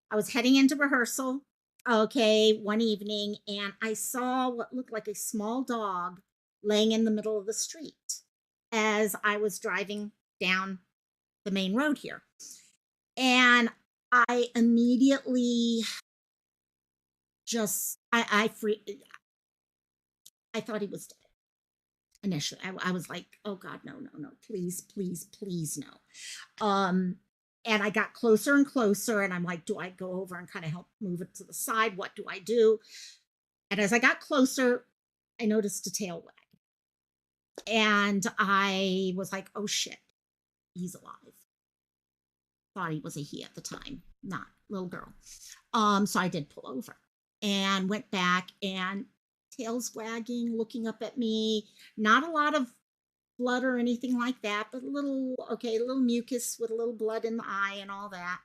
[SPEAKER 1] I was heading into rehearsal, okay, one evening, and I saw what looked like a small dog laying in the middle of the street as I was driving down the main road here. And I immediately just, I thought he was dead. Initially, I was like, oh God, no, please, please, please, no. And I got closer and closer, and I'm like, do I go over and kind of help move it to the side? What do I do? And as I got closer, I noticed a tail wag. And I was like, oh shit, he's alive. Thought he was a he at the time, not little girl. So I did pull over and went back, and tails wagging, looking up at me. Not a lot of blood or anything like that, but a little mucus with a little blood in the eye and all that.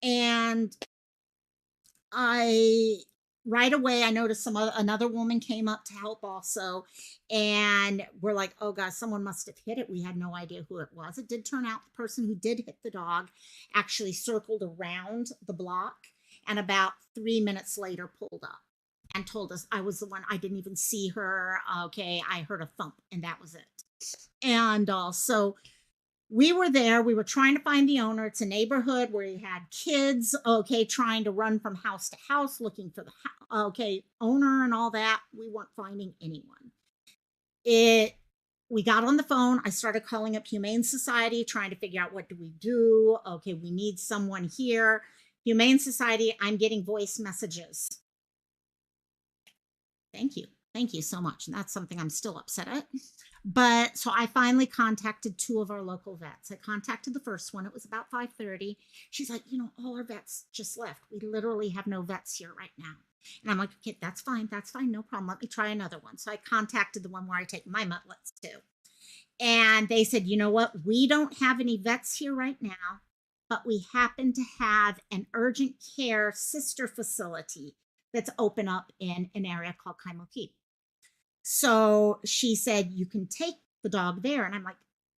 [SPEAKER 1] And I right away, I noticed another woman came up to help also, and we're like, oh gosh, someone must have hit it. We had no idea who it was. It did turn out the person who did hit the dog actually circled around the block, and about 3 minutes later pulled up and told us I was the one. I didn't even see her. Okay, I heard a thump, and that was it. And so we were there. We were trying to find the owner. It's a neighborhood where you had kids, okay, trying to run from house to house looking for the owner and all that. We weren't finding anyone. We got on the phone. I started calling up Humane Society, trying to figure out what do we do. Okay, we need someone here. Humane Society, I'm getting voice messages. Thank you. Thank you so much. And that's something I'm still upset at. But so I finally contacted 2 of our local vets. I contacted the first one. It was about 5:30. She's like, all our vets just left. We literally have no vets here right now. And I'm like, okay, that's fine. That's fine. No problem. Let me try another one. So I contacted the one where I take my muttlets to. And they said, you know what? We don't have any vets here right now, but we happen to have an urgent care sister facility that's open up in an area called Kaimoki. So she said, you can take the dog there. And I'm like,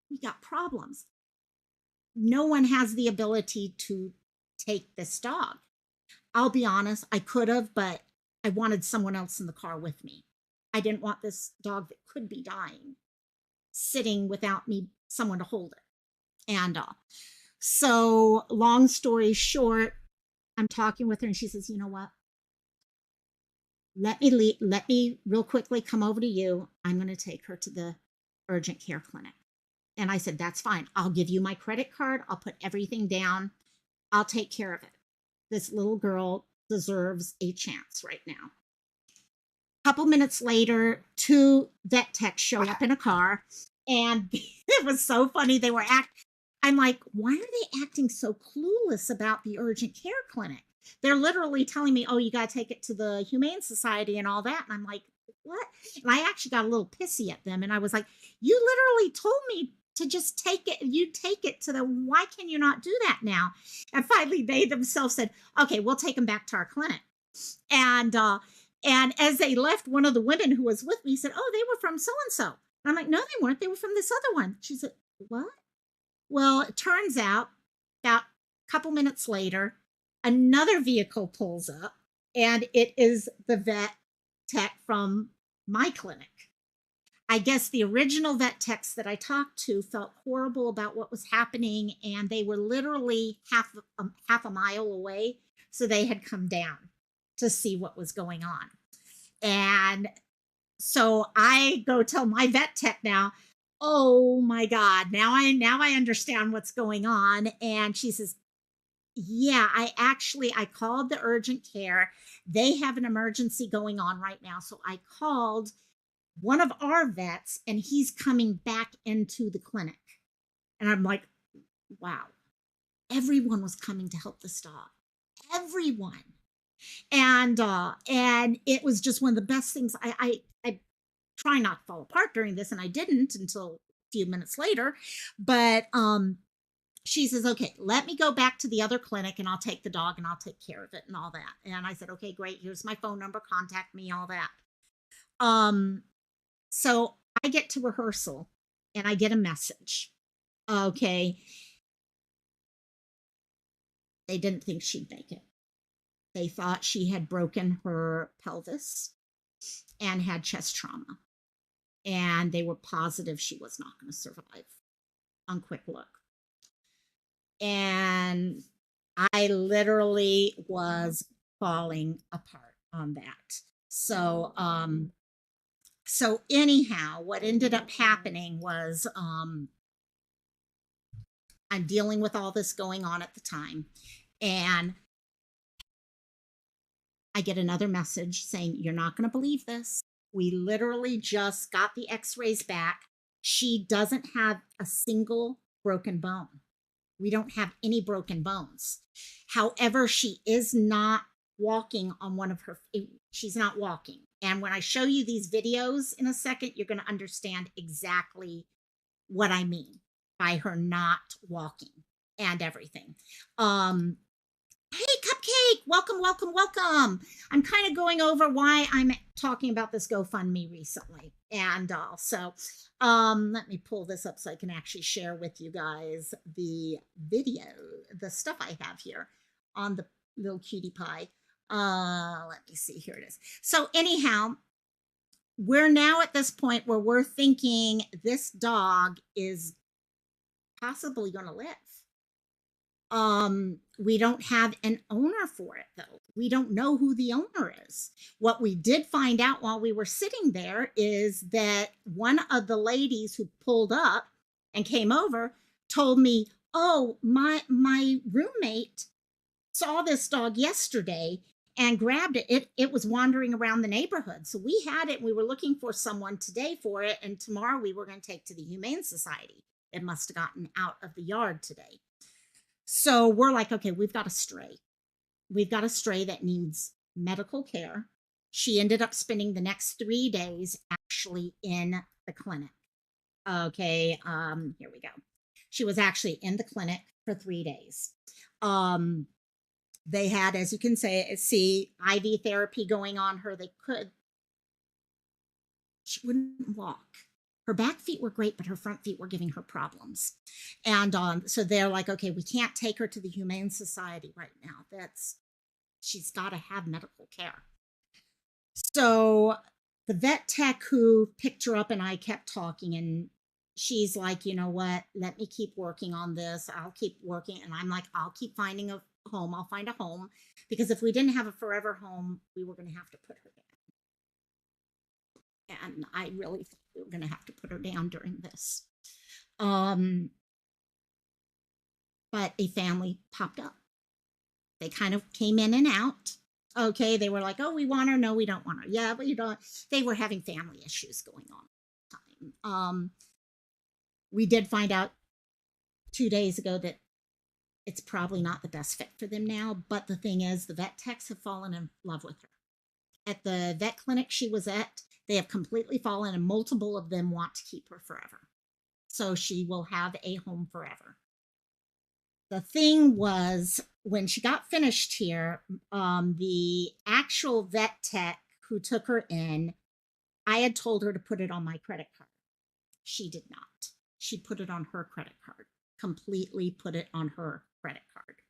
[SPEAKER 1] we got problems. No one has the ability to take this dog. I'll be honest, I could have, but I wanted someone else in the car with me. I didn't want this dog that could be dying sitting without someone to hold it. And so long story short, I'm talking with her and she says, you know what? Let me real quickly come over to you. I'm going to take her to the urgent care clinic. And I said, that's fine. I'll give you my credit card. I'll put everything down. I'll take care of it. This little girl deserves a chance right now. A couple minutes later, 2 vet techs show up in a car, and it was so funny. I'm like, why are they acting so clueless about the urgent care clinic? They're literally telling me, oh, you got to take it to the Humane Society and all that. And I'm like, what? And I actually got a little pissy at them. And I was like, you literally told me to just take it. You take it to the, why can you not do that now? And finally they themselves said, okay, we'll take them back to our clinic. And as they left, one of the women who was with me said, oh, they were from so-and-so. And I'm like, no, they weren't. They were from this other one. She said, what? Well, it turns out about a couple minutes later, another vehicle pulls up, and it is the vet tech from my clinic. I guess the original vet techs that I talked to felt horrible about what was happening, and they were literally half a mile away, so they had come down to see what was going on. And so I go tell my vet tech now, oh my God, now I understand what's going on. And she says, yeah, I called the urgent care. They have an emergency going on right now. So I called one of our vets, and he's coming back into the clinic. And I'm like, wow, everyone was coming to help this dog. Everyone. And it was just one of the best things. I try not to fall apart during this, and I didn't until a few minutes later. But she says, okay, let me go back to the other clinic and I'll take the dog and I'll take care of it and all that. And I said, okay, great. Here's my phone number. Contact me, all that. So I get to rehearsal and I get a message. Okay. They didn't think she'd make it. They thought she had broken her pelvis and had chest trauma. And they were positive she was not going to survive on quick look. And I literally was falling apart on that. So anyhow, what ended up happening was I'm dealing with all this going on at the time, and I get another message saying, you're not going to believe this. We literally just got the x-rays back. She doesn't have a single broken bone. We don't have any broken bones. However, she is not walking on one of her, she's not walking. And when I show you these videos in a second, you're going to understand exactly what I mean by her not walking and everything. Hey, Cupcake, welcome, welcome, welcome. I'm kind of going over why I'm talking about this GoFundMe recently. And also, let me pull this up so I can actually share with you guys the video, the stuff I have here on the little cutie pie. Let me see, here it is. So anyhow, we're now at this point where we're thinking this dog is possibly going to live. We don't have an owner for it though. We don't know who the owner is. What we did find out while we were sitting there is that one of the ladies who pulled up and came over told me, oh, my roommate saw this dog yesterday and grabbed it. It was wandering around the neighborhood. So we had it. We were looking for someone today for it. And tomorrow we were going to take to the Humane Society. It must have gotten out of the yard today. So we're like, okay, we've got a stray. We've got a stray that needs medical care. She ended up spending the next 3 days actually in the clinic. Okay, here we go. She was actually in the clinic for 3 days. They had, as you can see, IV therapy going on her. She wouldn't walk. Her back feet were great, but her front feet were giving her problems. And so they're like, okay, we can't take her to the Humane Society right now. She's got to have medical care. So the vet tech who picked her up and I kept talking, and she's like, you know what, let me keep working on this. I'll keep working. And I'm like, I'll keep finding a home. I'll find a home, because if we didn't have a forever home, we were going to have to put her down. And I really thought we were going to have to put her down during this. But a family popped up. They kind of came in and out. Okay, they were like, oh, we want her. No, we don't want her. Yeah, but you don't. They were having family issues going on at the time. We did find out 2 days ago that it's probably not the best fit for them now. But the thing is, the vet techs have fallen in love with her. At the vet clinic she was at, they have completely fallen, and multiple of them want to keep her forever. So she will have a home forever. The thing was, when she got finished here, the actual vet tech who took her in, I had told her to put it on my credit card. She did not. She put it on her credit card. Completely put it on her credit card.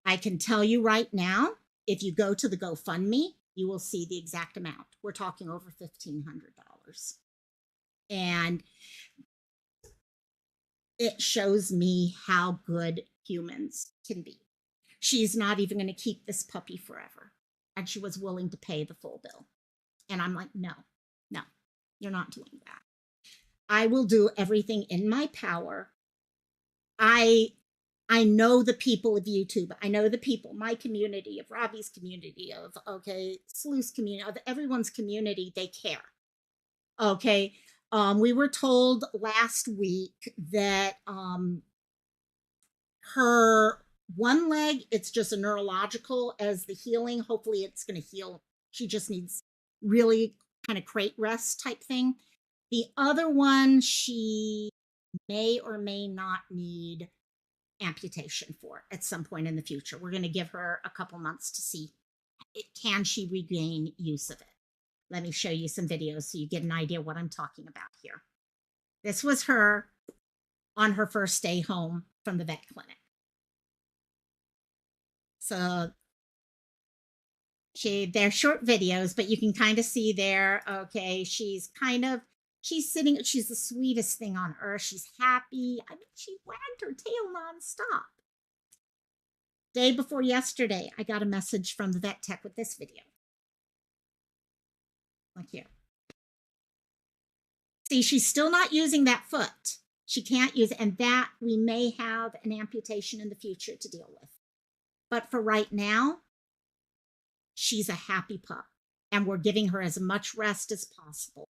[SPEAKER 1] I can tell you right now, if you go to the GoFundMe, you will see the exact amount. We're talking over $1,500. And it shows me how good humans can be. She's not even going to keep this puppy forever. And she was willing to pay the full bill. And I'm like, no, you're not doing that. I will do everything in my power. I know the people of YouTube. I know the people, my community, of Robbie's community, of, okay, Sleuth's community, of everyone's community, they care. Okay. We were told last week that her one leg, it's just a neurological, as the healing, hopefully it's going to heal. She just needs really kind of crate rest type thing. The other one, she may or may not need amputation for at some point in the future. We're going to give her a couple months to see can she regain use of it. Let me show you some videos so you get an idea what I'm talking about here. This was her on her first day home from the vet clinic. So they're short videos, but you can kind of see there, okay, she's sitting, she's the sweetest thing on earth. She's happy. I mean, she wagged her tail nonstop. Day before yesterday, I got a message from the vet tech with this video. Look here. See, she's still not using that foot. She can't use it, and that we may have an amputation in the future to deal with. But for right now, she's a happy pup, and we're giving her as much rest as possible.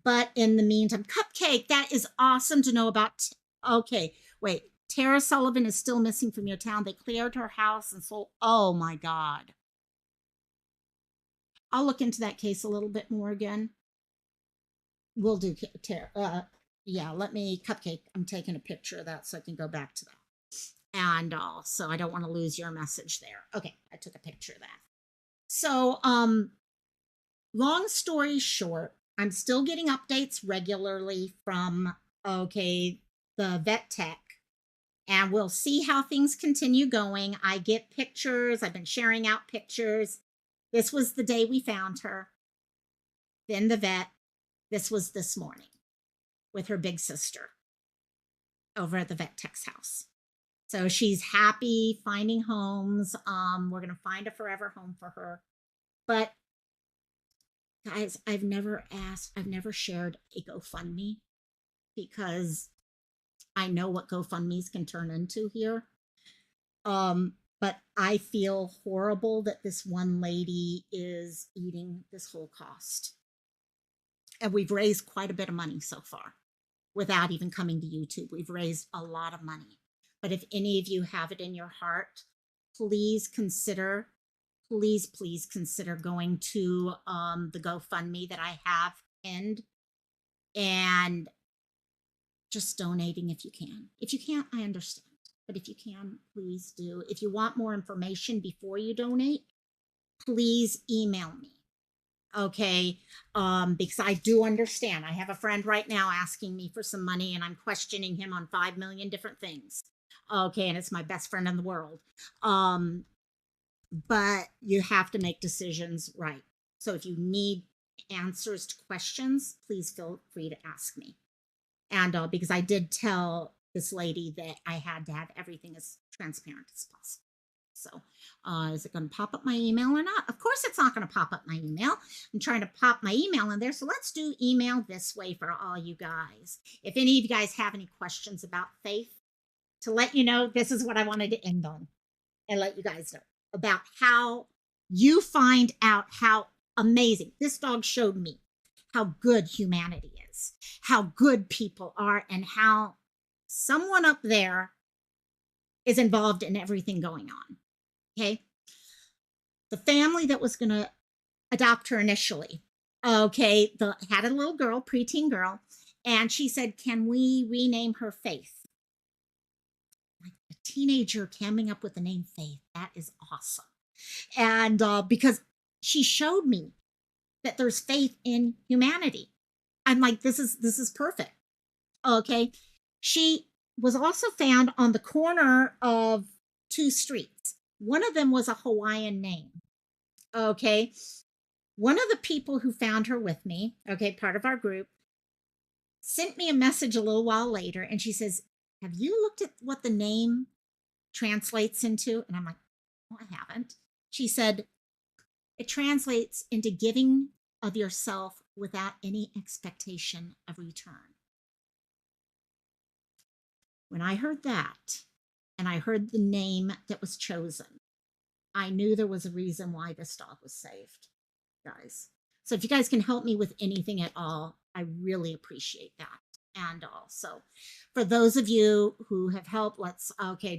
[SPEAKER 1] But in the meantime, Cupcake, that is awesome to know about. Okay, wait. Tara Sullivan is still missing from your town. They cleared her house and sold. Oh, my God. I'll look into that case a little bit more again. We'll do Tara. Yeah, let me, Cupcake, I'm taking a picture of that so I can go back to that. And so I don't want to lose your message there. Okay, I took a picture of that. So, long story short, I'm still getting updates regularly from, okay, the vet tech, and we'll see how things continue going. I get pictures. I've been sharing out pictures. This was the day we found her. Then the vet. This was this morning with her big sister over at the vet tech's house. So she's happy finding homes. We're going to find a forever home for her. But guys, I've never shared a GoFundMe because I know what GoFundMe's can turn into here. But I feel horrible that this one lady is eating this whole cost. And we've raised quite a bit of money so far without even coming to YouTube. We've raised a lot of money. But if any of you have it in your heart, please consider going to the GoFundMe that I have pinned and just donating if you can. If you can't, I understand. But if you can, please do. If you want more information before you donate, please email me. Okay, because I do understand. I have a friend right now asking me for some money and I'm questioning him on 5 million different things. Okay, and it's my best friend in the world. But you have to make decisions right. So if you need answers to questions, please feel free to ask me. And because I did tell this lady that I had to have everything as transparent as possible. So is it going to pop up my email or not? Of course it's not going to pop up my email. I'm trying to pop my email in there. So let's do email this way for all you guys. If any of you guys have any questions about faith, to let you know, this is what I wanted to end on and let you guys know about how you find out how amazing. This dog showed me how good humanity is, how good people are, and how someone up there is involved in everything going on. Okay. The family that was going to adopt her initially, okay, had a little girl, preteen girl, and she said, can we rename her Faith? Like a teenager coming up with the name Faith. That is awesome. And because she showed me that there's faith in humanity. I'm like, this is perfect. Okay. She was also found on the corner of 2 streets. One of them was a Hawaiian name. Okay. One of the people who found her with me, okay, part of our group, sent me a message a little while later and she says, have you looked at what the name translates into? And I'm like, no, I haven't. She said, it translates into giving of yourself without any expectation of return. When I heard that, and I heard the name that was chosen, I knew there was a reason why this dog was saved, guys. So if you guys can help me with anything at all, I really appreciate that. And also, for those of you who have helped,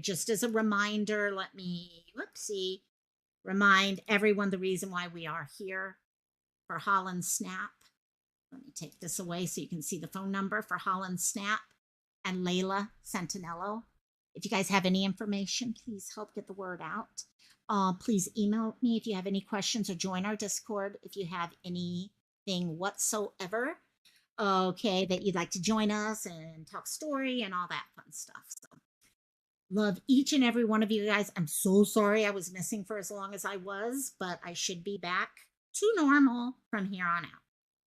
[SPEAKER 1] just as a reminder, let me, remind everyone the reason why we are here for Hollynn Snapp. Let me take this away so you can see the phone number for Hollynn Snapp and Layla Santanello. If you guys have any information, please help get the word out. Please email me if you have any questions or join our Discord if you have anything whatsoever, okay, that you'd like to join us and talk story and all that fun stuff. So love each and every one of you guys. I'm so sorry I was missing for as long as I was, but I should be back to normal from here on out.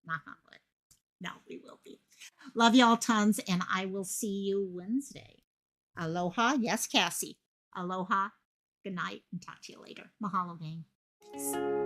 [SPEAKER 1] Knock on wood. No, we will be. Love y'all tons, and I will see you Wednesday. Aloha. Yes, Cassie. Aloha. Good night, and talk to you later. Mahalo, gang. Peace.